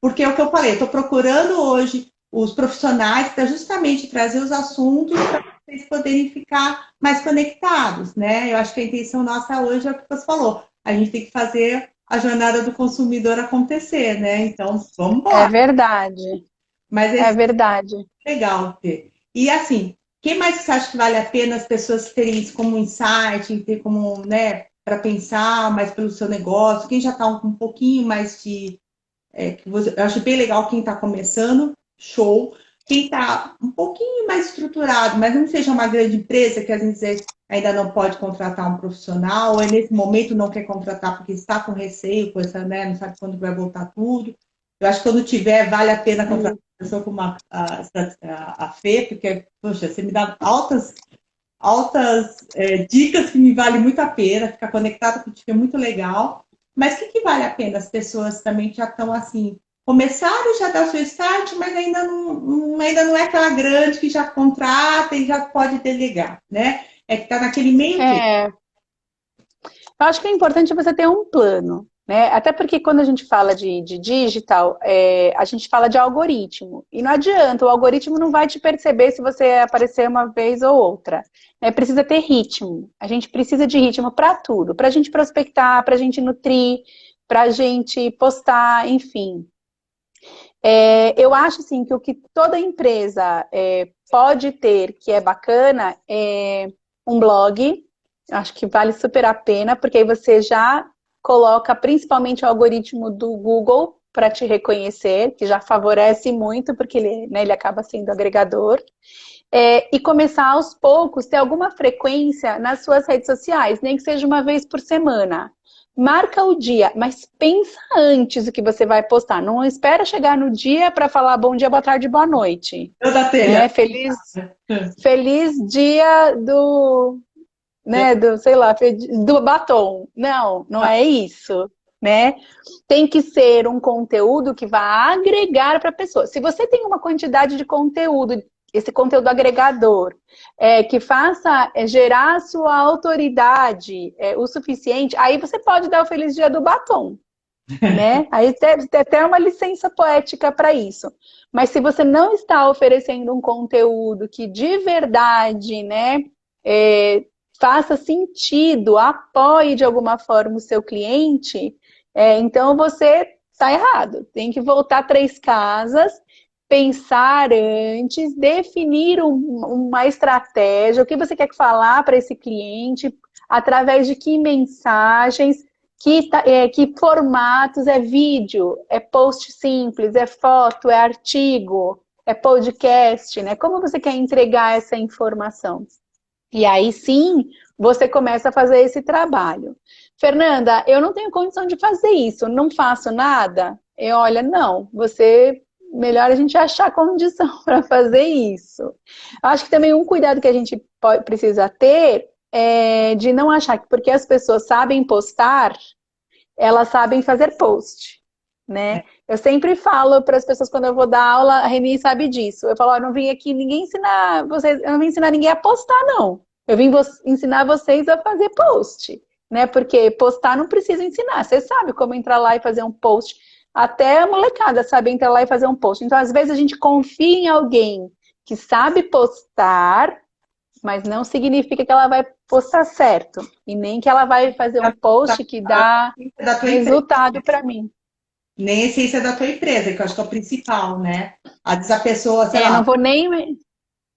A: Porque é o que eu falei, eu estou procurando hoje os profissionais para justamente trazer os assuntos para vocês poderem ficar mais conectados, né? Eu acho que a intenção nossa hoje é o que você falou. A gente tem que fazer a jornada do consumidor acontecer, né? Então, vamos embora.
B: É verdade.
A: Mas
B: é verdade.
A: Legal, Fê. E assim, quem mais você acha que vale a pena as pessoas terem isso como insight, ter como, né, para pensar mais pelo seu negócio? Quem já está com um pouquinho mais de eu acho bem legal quem está começando, show. Quem está um pouquinho mais estruturado, mas não seja uma grande empresa que às vezes ainda não pode contratar um profissional, ou nesse momento não quer contratar porque está com receio, coisa, né? Não sabe quando vai voltar tudo. Eu acho que quando tiver, vale a pena contratar uma pessoa como a Fê, porque, poxa, você me dá altas dicas que me vale muito a pena, ficar conectado contigo é muito legal. Mas o que vale a pena? As pessoas também já estão assim, começaram, já dá o seu start, mas ainda não é aquela grande que já contrata e já pode delegar, né? É que está naquele meio termo.
B: Eu acho que é importante você ter um plano, né? Até porque quando a gente fala de digital, a gente fala de algoritmo. E não adianta, o algoritmo não vai te perceber se você aparecer uma vez ou outra. Precisa ter ritmo. A gente precisa de ritmo para tudo. Para a gente prospectar, para a gente nutrir, para a gente postar, enfim. Eu acho assim, que o que toda empresa pode ter, que é bacana, é um blog. Acho que vale super a pena, porque aí você já coloca principalmente o algoritmo do Google para te reconhecer, que já favorece muito, porque ele, né, ele acaba sendo agregador. E começar aos poucos, ter alguma frequência nas suas redes sociais, nem que seja uma vez por semana. Marca o dia, mas pensa antes o que você vai postar. Não espera chegar no dia para falar bom dia, boa tarde, boa noite.
A: Eu da telha.
B: Feliz dia do, né, do, sei lá, do batom. Não, não é isso, né? Tem que ser um conteúdo que vá agregar para a pessoa. Se você tem uma quantidade de conteúdo, esse conteúdo agregador, que faça gerar a sua autoridade o suficiente, aí você pode dar o feliz dia do batom, né? Aí tem até uma licença poética para isso. Mas se você não está oferecendo um conteúdo que de verdade, né, faça sentido, apoie de alguma forma o seu cliente, então você está errado. Tem que voltar 3 casas, pensar antes, definir uma estratégia, o que você quer falar para esse cliente, através de que mensagens, que formatos, é vídeo, é post simples, é foto, é artigo, é podcast, né? Como você quer entregar essa informação? E aí sim, você começa a fazer esse trabalho. Fernanda, eu não tenho condição de fazer isso, não faço nada. Olha, não, melhor a gente achar condição para fazer isso. Eu acho que também um cuidado que a gente precisa ter é de não achar que porque as pessoas sabem postar, elas sabem fazer post, né? Eu sempre falo para as pessoas quando eu vou dar aula, a Reni sabe disso. Eu falo, eu não vim aqui ninguém ensinar vocês, eu não vim ensinar ninguém a postar, não. Eu vim ensinar vocês a fazer post, né? Porque postar não precisa ensinar. Você sabe como entrar lá e fazer um post. Até a molecada sabe entrar lá e fazer um post. Então, às vezes, a gente confia em alguém que sabe postar, mas não significa que ela vai postar certo. E nem que ela vai fazer um post que dá resultado para mim.
A: Nem a essência da tua empresa, que eu acho que é o principal, né? Às vezes a pessoa, sei lá.
B: Não vou nem.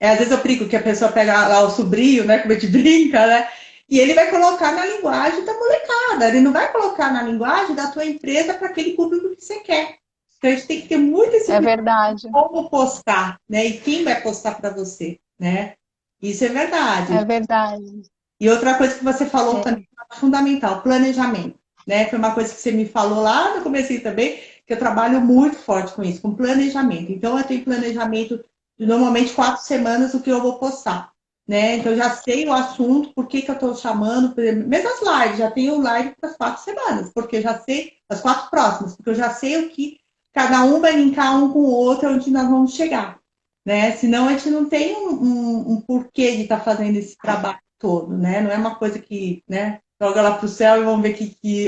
A: Às vezes eu brinco que a pessoa pega lá o sobrinho, né? Como a gente brinca, né? E ele vai colocar na linguagem da molecada. Ele não vai colocar na linguagem da tua empresa para aquele público que você quer. Então a gente tem que ter muito esse
B: verdade.
A: Como postar, né? E quem vai postar para você, né? Isso é verdade.
B: É verdade.
A: E outra coisa que você falou também é fundamental, planejamento, né? Foi uma coisa que você me falou lá no começo também, que eu trabalho muito forte com isso, com planejamento. Então, eu tenho planejamento de normalmente 4 semanas o que eu vou postar, né? Então, eu já sei o assunto, por que eu estou chamando, mesmo as lives, já tenho live para as 4 semanas, porque eu já sei, as 4 próximas, porque eu já sei o que cada um vai linkar um com o outro, onde nós vamos chegar, né? Senão, a gente não tem um porquê de estar fazendo esse trabalho todo, né? Não é uma coisa que, né, joga lá pro céu e vamos ver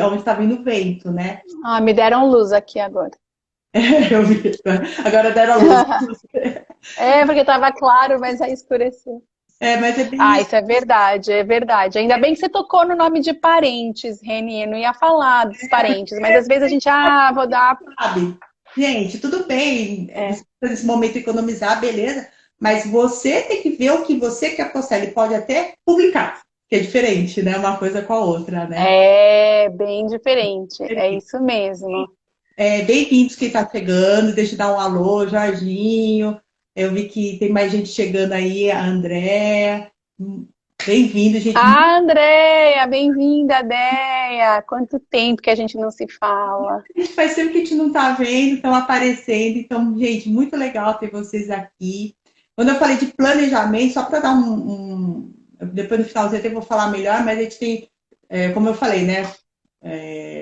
A: onde está vindo o vento, né?
B: Me deram luz aqui agora.
A: Eu vi. Agora deram a luz.
B: Porque estava claro, mas aí escureceu.
A: Mas é bem
B: isso é verdade, é verdade. Ainda bem que você tocou no nome de parentes, Reni. Eu não ia falar dos parentes, mas às vezes a gente, vou dar.
A: Sabe? Gente, tudo bem, nesse momento economizar, beleza, mas você tem que ver o que você quer postar. Ele pode até publicar, que é diferente, né? Uma coisa com a outra, né?
B: É bem diferente, é isso mesmo.
A: Bem-vindos quem está chegando, deixa eu dar um alô, Jorginho. Eu vi que tem mais gente chegando aí, a André. Bem-vindo, gente.
B: Ah, Andréia, bem-vinda, Déia! Quanto tempo que a gente não se fala.
A: Faz tempo que a gente não está vendo, estão aparecendo. Então, gente, muito legal ter vocês aqui. Quando eu falei de planejamento, só para dar depois no finalzinho eu vou falar melhor, mas a gente tem, como eu falei, né,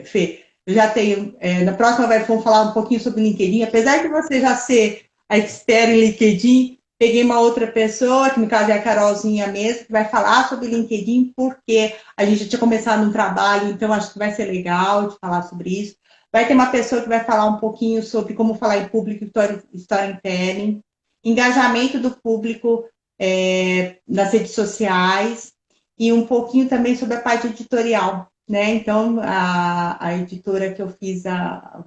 A: Fê? Eu já tenho, na próxima vamos falar um pouquinho sobre o LinkedIn. Apesar de você já ser a expert em LinkedIn, peguei uma outra pessoa, que no caso é a Carolzinha mesmo, que vai falar sobre LinkedIn, porque a gente já tinha começado um trabalho, então acho que vai ser legal de falar sobre isso. Vai ter uma pessoa que vai falar um pouquinho sobre como falar em público, storytelling, engajamento do público nas redes sociais e um pouquinho também sobre a parte editorial, né? Então, a editora que eu fiz,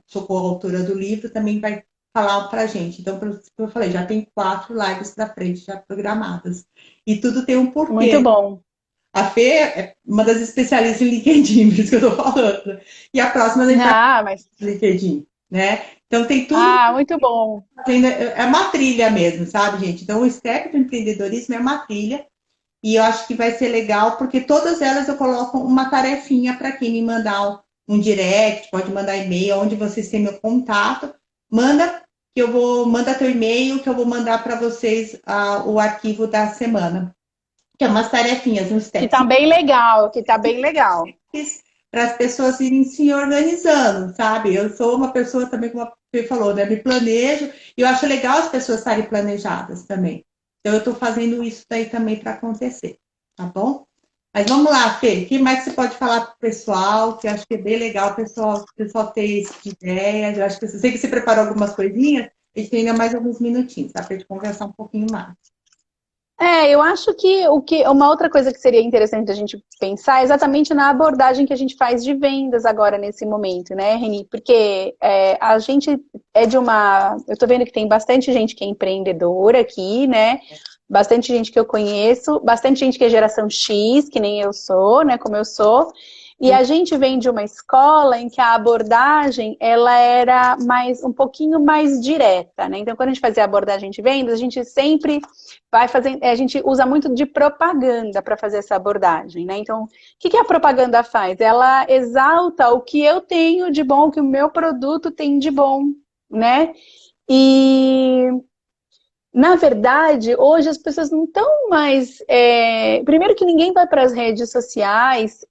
A: sou coautora do livro, também vai falar para a gente. Então, como eu falei, já tem 4 lives para frente já programadas. E tudo tem um
B: Muito
A: porquê.
B: bom.
A: A Fê é uma das especialistas em LinkedIn, por isso que eu estou falando. E a próxima a gente vai
B: Ah, mas...
A: falar de LinkedIn, né? Então, tem tudo,
B: Ah, muito bom.
A: é uma trilha mesmo, sabe, gente? Então, o step do empreendedorismo é uma trilha e eu acho que vai ser legal, porque todas elas eu coloco uma tarefinha para quem me mandar um direct, pode mandar e-mail, onde vocês têm meu contato, manda que eu vou, manda teu e-mail que eu vou mandar para vocês o arquivo da semana. Que é umas tarefinhas, uns
B: Que
A: steps
B: tá bem legal, que tá bem legal.
A: para as pessoas irem se organizando, sabe? Eu sou uma pessoa também, como a Fê falou, né? Me planejo, e eu acho legal as pessoas estarem planejadas também. Então, eu estou fazendo isso daí também para acontecer, tá bom? Mas vamos lá, Fê, o que mais você pode falar para o pessoal? Que eu acho que é bem legal o pessoal ter esse tipo de ideia. Eu acho que eu sei que você preparou algumas coisinhas, a gente tem ainda mais alguns minutinhos, tá? Para a gente conversar um pouquinho mais.
B: Eu acho que uma outra coisa que seria interessante a gente pensar é exatamente na abordagem que a gente faz de vendas agora nesse momento, né, Reni? Porque a gente é de uma. Eu tô vendo que tem bastante gente que é empreendedora aqui, né? Bastante gente que eu conheço, bastante gente que é geração X, que nem eu sou, né? Como eu sou. E a gente vem de uma escola em que a abordagem ela era um pouquinho mais direta, né? Então, quando a gente fazia a abordagem de vendas, a gente sempre vai fazer, a gente usa muito de propaganda para fazer essa abordagem, né? Então, o que a propaganda faz? Ela exalta o que eu tenho de bom, o que o meu produto tem de bom, né? E na verdade, hoje as pessoas não estão mais. Primeiro que ninguém vai para as redes sociais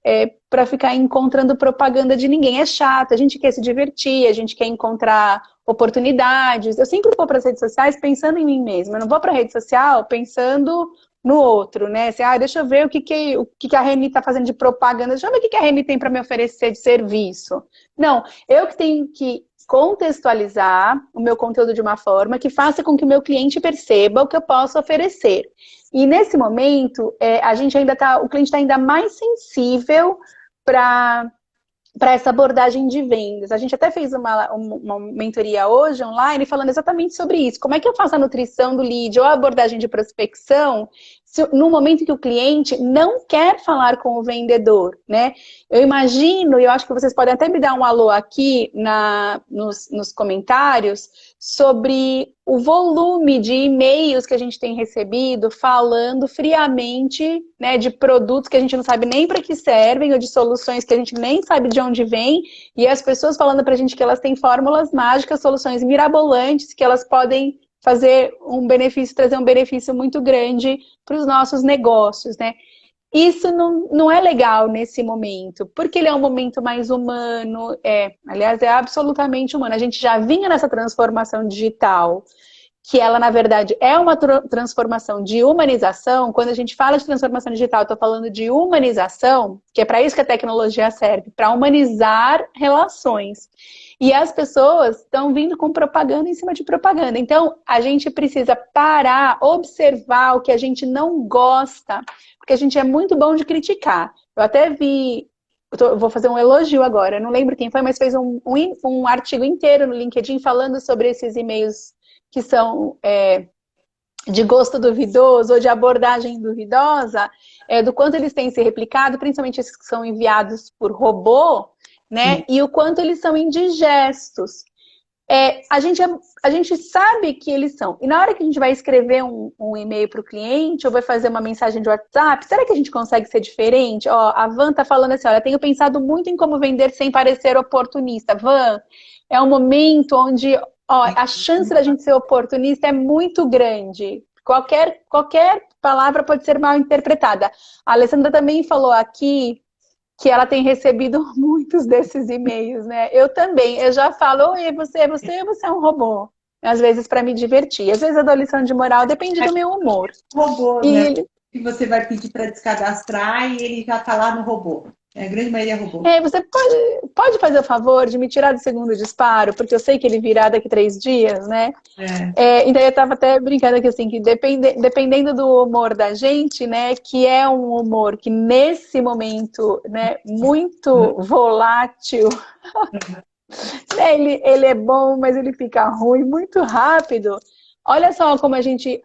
B: para ficar encontrando propaganda de ninguém. É chato, a gente quer se divertir, a gente quer encontrar oportunidades. Eu sempre vou para as redes sociais pensando em mim mesma. Eu não vou para a rede social pensando no outro, né? Assim, deixa eu ver o que a Reni está fazendo de propaganda, deixa eu ver o que a Reni tem para me oferecer de serviço. Não, eu que tenho que contextualizar o meu conteúdo de uma forma que faça com que o meu cliente perceba o que eu posso oferecer. E nesse momento, o cliente está ainda mais sensível para essa abordagem de vendas. A gente até fez uma mentoria hoje online falando exatamente sobre isso. Como é que eu faço a nutrição do lead ou a abordagem de prospecção no momento que o cliente não quer falar com o vendedor, né? Eu imagino, e eu acho que vocês podem até me dar um alô aqui nos comentários, sobre o volume de e-mails que a gente tem recebido falando friamente, né, de produtos que a gente não sabe nem para que servem, ou de soluções que a gente nem sabe de onde vem, e as pessoas falando para a gente que elas têm fórmulas mágicas, soluções mirabolantes, que elas podem fazer trazer um benefício muito grande para os nossos negócios, né? Isso não é legal nesse momento, porque ele é um momento mais humano, aliás, é absolutamente humano. A gente já vinha nessa transformação digital, que ela, na verdade, é uma transformação de humanização. Quando a gente fala de transformação digital, eu estou falando de humanização, que é para isso que a tecnologia serve, para humanizar relações. E as pessoas estão vindo com propaganda em cima de propaganda. Então, a gente precisa parar, observar o que a gente não gosta, porque a gente é muito bom de criticar. Eu até vi, eu vou fazer um elogio agora, eu não lembro quem foi, mas fez um artigo inteiro no LinkedIn falando sobre esses e-mails que são de gosto duvidoso ou de abordagem duvidosa, do quanto eles têm se replicado, principalmente esses que são enviados por robô, né? E o quanto eles são indigestos. a gente sabe que eles são. E na hora que a gente vai escrever um e-mail para o cliente, ou vai fazer uma mensagem de WhatsApp, será que a gente consegue ser diferente? Ó, a Van tá falando assim, olha, tenho pensado muito em como vender sem parecer oportunista. Van, é um momento onde, ó, a chance da gente ser oportunista é muito grande. Qualquer palavra pode ser mal interpretada. A Alessandra também falou aqui que ela tem recebido muitos desses e-mails, né? Eu também, eu já falo, oi, você é um robô. Às vezes para me divertir, às vezes eu dou lição de moral, depende do meu humor.
A: Robô,
B: E
A: né?
B: ele,
A: Que você vai pedir para descadastrar e ele já está lá no robô. A grande maioria é robô.
B: você pode fazer o favor de me tirar do segundo disparo, porque eu sei que ele virá daqui 3 dias, né?
A: É.
B: Então eu estava até brincando aqui assim, que dependendo do humor da gente, né, que é um humor que nesse momento, né, muito volátil, né, ele é bom, mas ele fica ruim muito rápido. Olha só como a gente.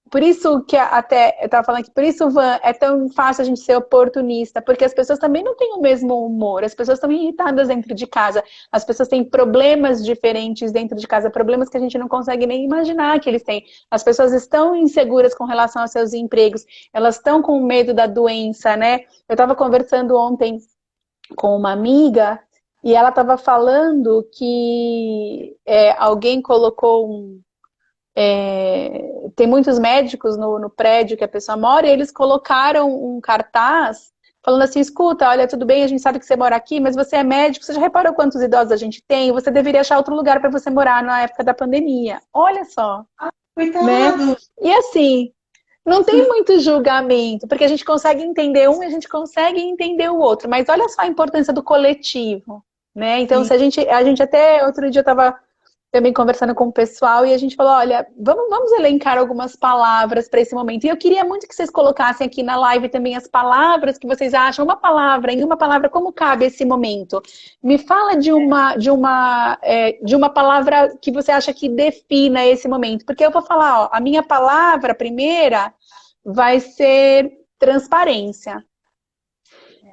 B: Por isso que até eu estava falando que por isso, Van, é tão fácil a gente ser oportunista, porque as pessoas também não têm o mesmo humor, as pessoas estão irritadas dentro de casa, as pessoas têm problemas diferentes dentro de casa, problemas que a gente não consegue nem imaginar que eles têm. As pessoas estão inseguras com relação aos seus empregos, elas estão com medo da doença, né? Eu estava conversando ontem com uma amiga e ela estava falando que alguém colocou tem muitos médicos no prédio que a pessoa mora, e eles colocaram um cartaz falando assim, escuta, olha, tudo bem, a gente sabe que você mora aqui, mas você é médico, você já reparou quantos idosos a gente tem? Você deveria achar outro lugar para você morar na época da pandemia. Olha só, né?
A: Coitado!
B: E assim, não tem muito julgamento, porque a gente consegue entender um e a gente consegue entender o outro, mas olha só a importância do coletivo, né? Então,
A: Sim.
B: se a gente até outro dia estava também conversando com o pessoal e a gente falou, olha, vamos elencar algumas palavras para esse momento. E eu queria muito que vocês colocassem aqui na live também as palavras que vocês acham, em uma palavra, como cabe esse momento. Me fala de uma palavra que você acha que defina esse momento. Porque eu vou falar, ó, a minha palavra primeira vai ser transparência.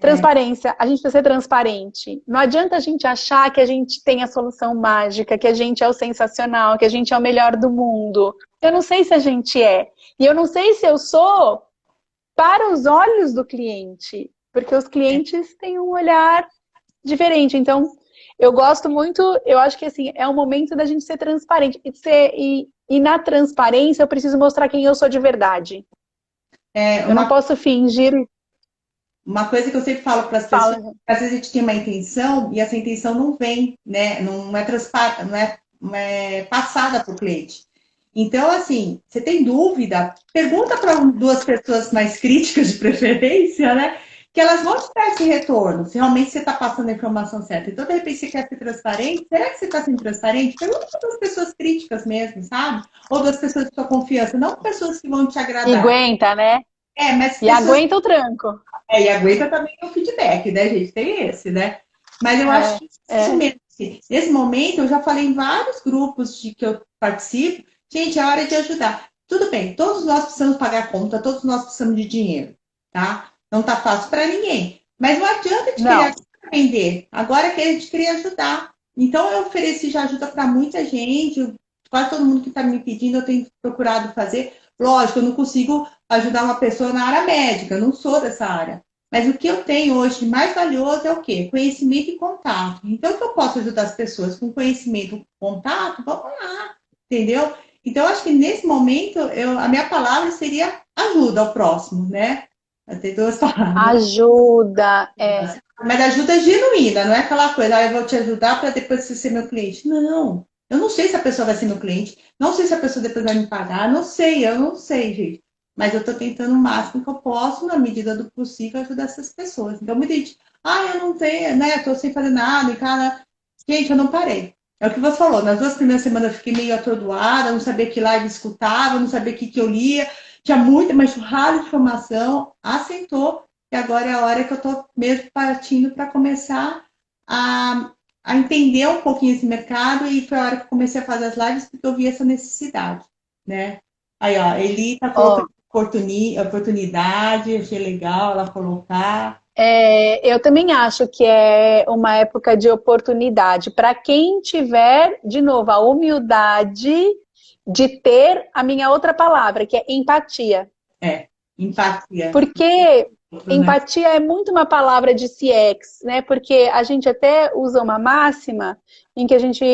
B: Transparência, a gente precisa ser transparente. Não adianta a gente achar que a gente tem a solução mágica, que a gente é o sensacional, que a gente é o melhor do mundo. Eu não sei se a gente é. E eu não sei se eu sou para os olhos do cliente, porque os clientes têm um olhar diferente. Então, eu gosto muito, eu acho que assim, é o momento da gente ser transparente. E na transparência eu preciso mostrar quem eu sou de verdade. Eu não posso fingir.
A: Uma coisa que eu sempre falo para as pessoas, às vezes a gente tem uma intenção e essa intenção não vem, né? Não é passada para o cliente. Então, assim, você tem dúvida, pergunta para duas pessoas mais críticas de preferência, né? Que elas vão te dar esse retorno, se realmente você está passando a informação certa. Então, de repente, você quer ser transparente, será que você está sendo transparente? Pergunta para duas pessoas críticas mesmo, sabe? Ou duas pessoas de sua confiança, não pessoas que vão te agradar.
B: E aguenta, né?
A: Mas
B: e aguenta o tranco.
A: E aguenta também o feedback, né, gente? Tem esse, né? Mas eu acho que isso mesmo. Nesse momento, eu já falei em vários grupos de que eu participo, gente, é hora de ajudar. Tudo bem, todos nós precisamos pagar conta, todos nós precisamos de dinheiro, tá? Não tá fácil para ninguém. Mas não adianta de querer vender. Agora que a gente queria ajudar. Então, eu ofereci já ajuda para muita gente. Quase todo mundo que está me pedindo, eu tenho procurado fazer. Lógico, eu não consigo ajudar uma pessoa na área médica, eu não sou dessa área. Mas o que eu tenho hoje de mais valioso é o quê? Conhecimento e contato. Então, o que eu posso ajudar as pessoas com conhecimento e contato? Vamos lá, entendeu? Então, eu acho que nesse momento, a minha palavra seria ajuda ao próximo, né? Tem duas palavras.
B: Ajuda,
A: Mas ajuda genuína, não é aquela coisa, eu vou te ajudar para depois você ser meu cliente. Não. Eu não sei se a pessoa vai ser meu cliente, não sei se a pessoa depois vai me pagar, eu não sei, gente. Mas eu estou tentando o máximo que eu posso, na medida do possível, ajudar essas pessoas. Então, muita gente, eu não tenho, né? Estou sem fazer nada, e cara. Gente, eu não parei. É o que você falou, nas 2 primeiras semanas eu fiquei meio atordoada, não sabia que live escutava, não sabia o que eu lia, tinha muita, mas churrada de informação, assentou, e agora é a hora que eu estou mesmo partindo para começar a entender um pouquinho esse mercado, e foi a hora que eu comecei a fazer as lives, porque eu vi essa necessidade, né? Aí, ó, Eli tá colocando oportunidade, achei legal ela colocar.
B: Eu também acho que é uma época de oportunidade para quem tiver, de novo, a humildade de ter a minha outra palavra, que é empatia.
A: Empatia.
B: Porque
A: Outro, né?
B: empatia é muito uma palavra de CX, né? Porque a gente até usa uma máxima em que a gente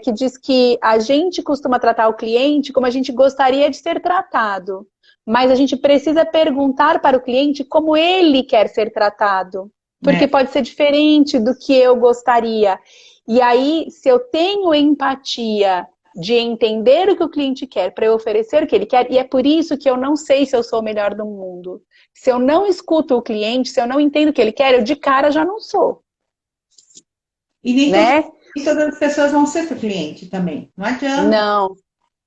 B: que diz que a gente costuma tratar o cliente como a gente gostaria de ser tratado, mas a gente precisa perguntar para o cliente como ele quer ser tratado, porque
A: É.
B: pode ser diferente do que eu gostaria. E aí, se eu tenho empatia de entender o que o cliente quer para eu oferecer o que ele quer, e é por isso que eu não sei se eu sou o melhor do mundo. Se eu não escuto o cliente, se eu não entendo o que ele quer, eu de cara já não sou,
A: E
B: né?
A: nem todas as pessoas vão ser seu cliente também. Não adianta.
B: Não.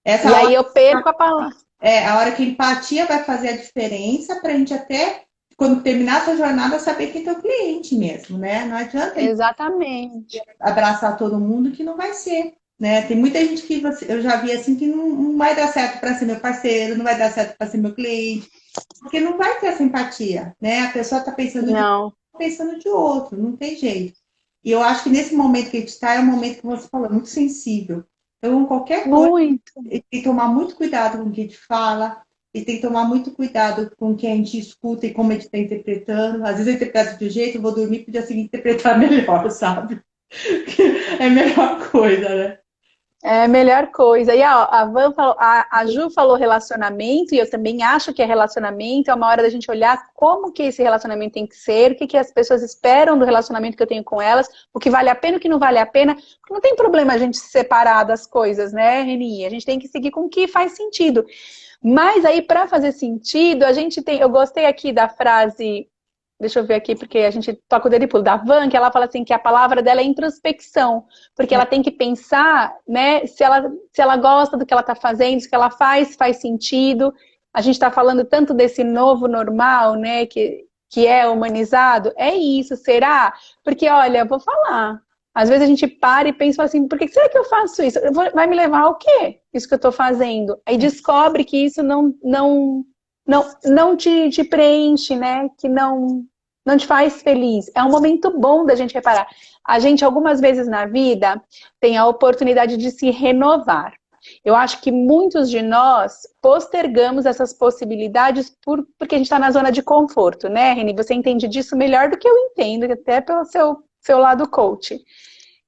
A: Essa
B: E aí
A: hora,
B: eu perco a palavra.
A: a hora que a empatia vai fazer a diferença para a gente até, quando terminar essa jornada, saber quem é o cliente mesmo, né? Não adianta a gente
B: Exatamente.
A: abraçar todo mundo que não vai ser. Né? Tem muita gente que eu já vi assim que não vai dar certo para ser meu parceiro, não vai dar certo para ser meu cliente, porque não vai ter essa empatia, né? A pessoa está
B: Não.
A: pensando de outro, não tem jeito. E eu acho que nesse momento que a gente está, é um momento que você falou, muito sensível. Então, qualquer coisa,
B: Muito.
A: tem que tomar muito cuidado com o que a gente fala, e tem que tomar muito cuidado com o que a gente escuta e como a gente está interpretando. Às vezes eu interpreto de um jeito, eu vou dormir para o dia seguinte interpretar melhor, sabe? É a melhor coisa, né?
B: É a melhor coisa. E a Van falou, a Ju falou relacionamento, e eu também acho que é relacionamento, é uma hora da gente olhar como que esse relacionamento tem que ser, o que, que as pessoas esperam do relacionamento que eu tenho com elas, o que vale a pena, o que não vale a pena. Porque não tem problema a gente se separar das coisas, né, Reni? A gente tem que seguir com o que faz sentido. Mas aí, para fazer sentido, a gente tem. Eu gostei aqui da frase. Deixa eu ver aqui, porque a gente toca o dedo e pulo. Da Van, que ela fala assim que a palavra dela é introspecção. Porque ela tem que pensar, né, se ela gosta do que ela está fazendo, se o que ela faz sentido. A gente está falando tanto desse novo normal, né, que é humanizado. É isso, será? Porque, olha, vou falar. Às vezes a gente para e pensa assim, por que será que eu faço isso? Vai me levar ao quê? Isso que eu estou fazendo. Aí descobre que isso não te preenche, né? Que não te faz feliz. É um momento bom da gente reparar. A gente, algumas vezes na vida, tem a oportunidade de se renovar. Eu acho que muitos de nós postergamos essas possibilidades porque a gente está na zona de conforto, né, Reni? Você entende disso melhor do que eu entendo, até pelo seu lado coach.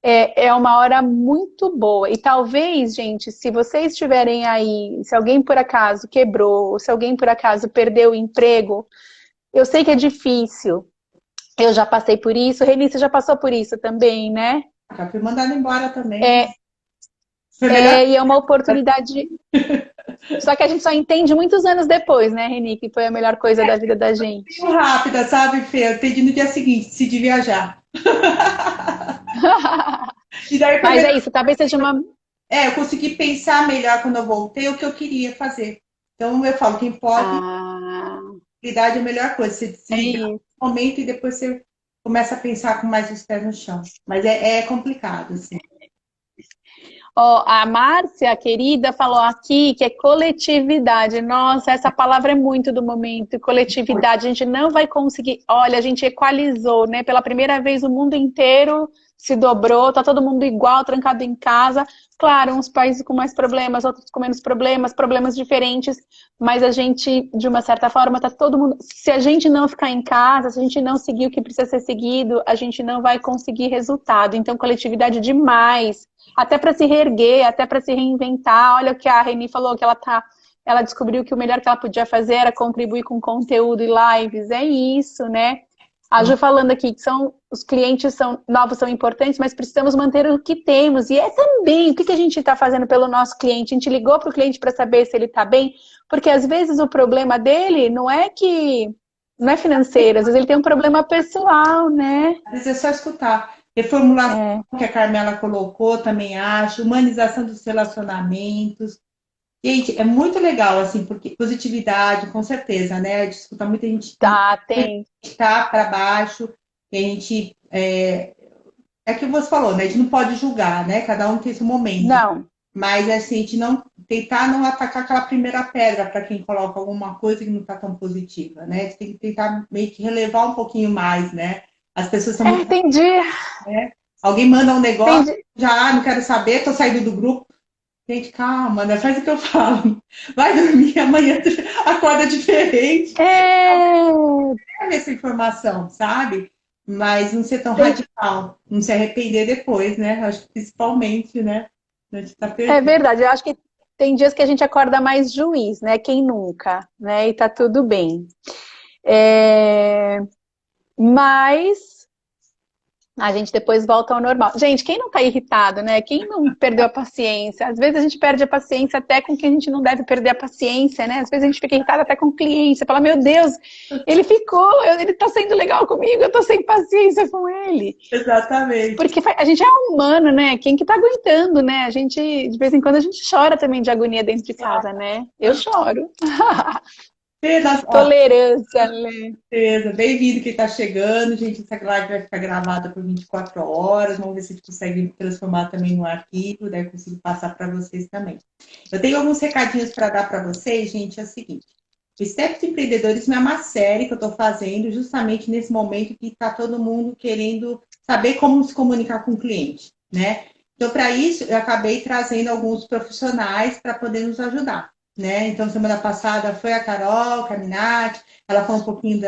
B: É uma hora muito boa. E talvez, gente, se vocês estiverem aí, se alguém por acaso quebrou, ou se alguém por acaso perdeu o emprego, eu sei que é difícil. Eu já passei por isso. Reni, você já passou por isso também, né?
A: Já fui mandada embora também.
B: É,
A: Foi melhor
B: e é uma oportunidade. Só que a gente só entende muitos anos depois, né, Reni? Que foi a melhor coisa da vida da gente.
A: rápida, sabe, Fê? Eu entendi no dia seguinte, decidi viajar. E daí foi
B: Mas é
A: melhor.
B: isso, talvez seja uma.
A: Eu consegui pensar melhor quando eu voltei o que eu queria fazer. Então eu falo, quem pode,
B: Ah,
A: idade é a melhor coisa. Você
B: é
A: desligar
B: isso.
A: um momento e depois você começa a pensar com mais os pés no chão. Mas é complicado, assim.
B: Ó, a Márcia, querida, falou aqui que é coletividade. Nossa, essa palavra é muito do momento. Coletividade, a gente não vai conseguir. Olha, a gente equalizou, né? Pela primeira vez o mundo inteiro se dobrou, tá todo mundo igual, trancado em casa. Claro, uns países com mais problemas, outros com menos problemas, problemas diferentes, mas a gente, de uma certa forma, tá todo mundo. Se a gente não ficar em casa, se a gente não seguir o que precisa ser seguido, a gente não vai conseguir resultado. Então, coletividade demais. Até para se reerguer, até para se reinventar. Olha o que a Reni falou, que ela descobriu que o melhor que ela podia fazer era contribuir com conteúdo e lives. É isso, né? A Ju falando aqui que os clientes novos são importantes, mas precisamos manter o que temos. E é também o que a gente está fazendo pelo nosso cliente. A gente ligou para o cliente para saber se ele está bem, porque às vezes o problema dele não é financeiro, às vezes ele tem um problema pessoal, né?
A: Às vezes é só escutar. Reformulação que a Carmela colocou, também acho, humanização dos relacionamentos. Gente, é muito legal, assim, porque positividade, com certeza, né? A gente escuta muita gente
B: Tá, tem.
A: tá para baixo, e a gente. É que você falou, né? A gente não pode julgar, né? Cada um tem seu momento.
B: Não.
A: mas assim, a gente não tentar não atacar aquela primeira pedra para quem coloca alguma coisa que não está tão positiva, né? A gente tem que tentar meio que relevar um pouquinho mais, né? As pessoas são
B: É,
A: muito,
B: entendi,
A: né? Alguém manda um negócio,
B: entendi.
A: já não quero saber, tô saindo do grupo. Gente, calma, né? Faz o que eu falo. Vai dormir, amanhã acorda diferente.
B: É,
A: É essa informação, sabe? Mas não ser tão
B: tem-
A: radical, não se arrepender depois, né? Acho que principalmente, né? A gente tá
B: é
A: perdido.
B: verdade, eu acho que tem dias que a gente acorda mais juiz, né? Quem nunca, né? E tá tudo bem. É, mas a gente depois volta ao normal. Gente, quem não tá irritado, né? Quem não perdeu a paciência? Às vezes a gente perde a paciência até com quem a gente não deve perder a paciência, né? Às vezes a gente fica irritado até com o cliente. Você fala, meu Deus, ele ficou, ele tá sendo legal comigo, eu tô sem paciência com ele.
A: Exatamente.
B: Porque a gente é humano, né? Quem que tá aguentando, né? A gente, de vez em quando, a gente chora também de agonia dentro de casa, né? Eu choro.
A: Ó,
B: Tolerância, né?
A: certeza. Bem-vindo quem está chegando. Gente, essa live vai ficar gravada por 24 horas. Vamos ver se a gente consegue transformar também no arquivo, daí eu consigo passar para vocês também. Eu tenho alguns recadinhos para dar para vocês, gente. É o seguinte: o Steps Empreendedorismo é uma série que eu estou fazendo justamente nesse momento que está todo mundo querendo saber como se comunicar com o cliente, né? Então, para isso, eu acabei trazendo alguns profissionais para poder nos ajudar, né? Então, semana passada foi a Carol Caminati, ela falou um pouquinho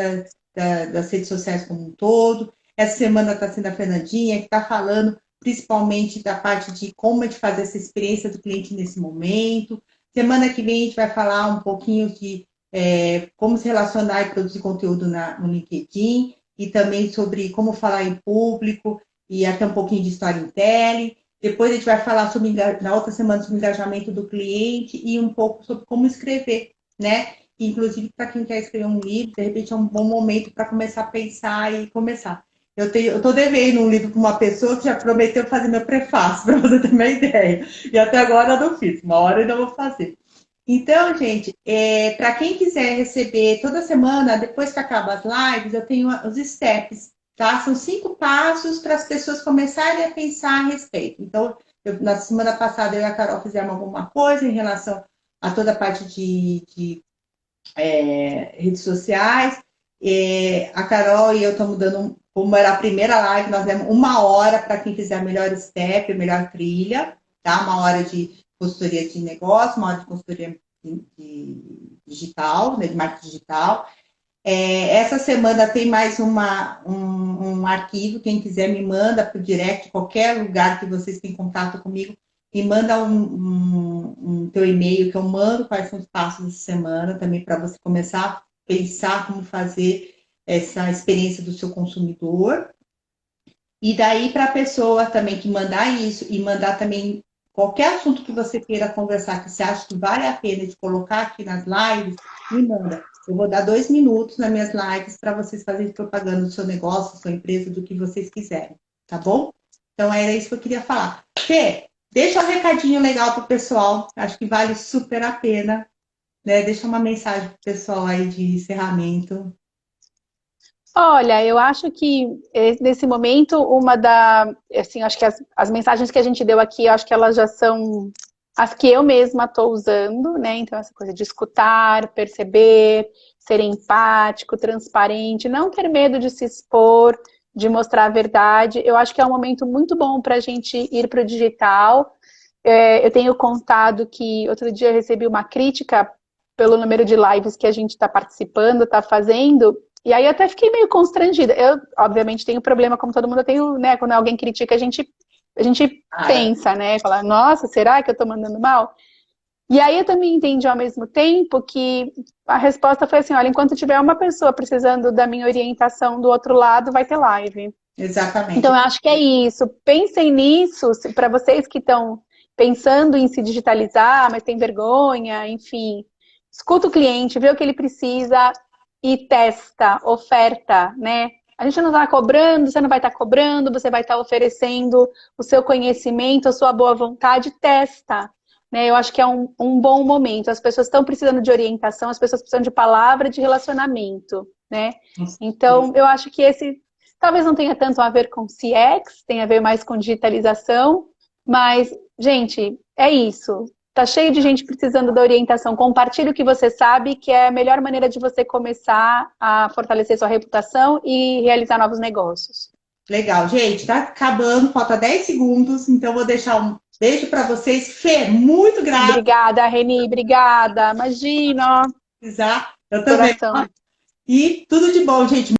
A: das redes sociais como um todo. Essa semana está sendo a Fernandinha, que está falando principalmente da parte de como a gente fazer essa experiência do cliente nesse momento. Semana que vem a gente vai falar um pouquinho de como se relacionar e produzir conteúdo no LinkedIn e também sobre como falar em público e até um pouquinho de storytelling. Depois a gente vai falar sobre, na outra semana, sobre o engajamento do cliente e um pouco sobre como escrever, né? Inclusive, para quem quer escrever um livro, de repente é um bom momento para começar a pensar e começar. Eu estou devendo um livro para uma pessoa que já prometeu fazer meu prefácio, para você ter uma ideia. E até agora eu não fiz, uma hora eu ainda vou fazer. Então, gente, para quem quiser receber toda semana, depois que acaba as lives, eu tenho os steps, tá? São 5 passos para as pessoas começarem a pensar a respeito. Então, na semana passada, eu e a Carol fizemos alguma coisa em relação a toda a parte de redes sociais. A Carol e eu estamos dando, como era a primeira live, nós demos 1 hora para quem fizer a melhor step, a melhor trilha, tá? 1 hora de consultoria de negócio, 1 hora de consultoria digital, né, de marketing digital. Essa semana tem mais um arquivo, quem quiser me manda para o direct, qualquer lugar que vocês têm contato comigo, me manda um teu e-mail que eu mando quais são os passos dessa semana, também para você começar a pensar como fazer essa experiência do seu consumidor. E daí para a pessoa também que mandar isso e mandar também qualquer assunto que você queira conversar, que você acha que vale a pena de colocar aqui nas lives, me manda. Eu vou dar 2 minutos nas minhas lives para vocês fazerem propaganda do seu negócio, da sua empresa, do que vocês quiserem, tá bom? Então era isso que eu queria falar. Fê, deixa um recadinho legal pro pessoal, acho que vale super a pena, né? Deixa uma mensagem pro pessoal aí de encerramento.
B: Olha, eu acho que nesse momento, assim, acho que as mensagens que a gente deu aqui, eu acho que elas já são as que eu mesma estou usando, né? Então, essa coisa de escutar, perceber, ser empático, transparente, não ter medo de se expor, de mostrar a verdade. Eu acho que é um momento muito bom para a gente ir para o digital. Eu tenho contado que outro dia eu recebi uma crítica pelo número de lives que a gente está participando, está fazendo, e aí eu até fiquei meio constrangida. Eu, obviamente, tenho problema, como todo mundo, eu tenho, né? Quando alguém critica, a gente
A: Cara,
B: pensa, né? Fala, nossa, será que eu tô mandando mal? E aí eu também entendi ao mesmo tempo que a resposta foi assim, olha, enquanto tiver uma pessoa precisando da minha orientação do outro lado, vai ter live. Então,
A: exatamente.
B: eu acho que é isso. Pensem nisso, para vocês que estão pensando em se digitalizar, mas tem vergonha, enfim. Escuta o cliente, vê o que ele precisa e testa, oferta, né? A gente não está cobrando, você não vai estar cobrando, você vai estar oferecendo o seu conhecimento, a sua boa vontade, testa. Né? Eu acho que é um bom momento. As pessoas estão precisando de orientação, as pessoas precisam de palavra, de relacionamento, né? Então, eu acho que esse talvez não tenha tanto a ver com CX, tem a ver mais com digitalização, Mas, gente, é isso. Tá cheio de gente precisando da orientação. Compartilhe o que você sabe, que é a melhor maneira de você começar a fortalecer sua reputação e realizar novos negócios.
A: Legal, gente, tá acabando, falta 10 segundos, então vou deixar um beijo para vocês. Fê, muito grata.
B: Obrigada, Reni. Obrigada. Imagina,
A: Eu também.
B: coração.
A: E tudo de bom, gente.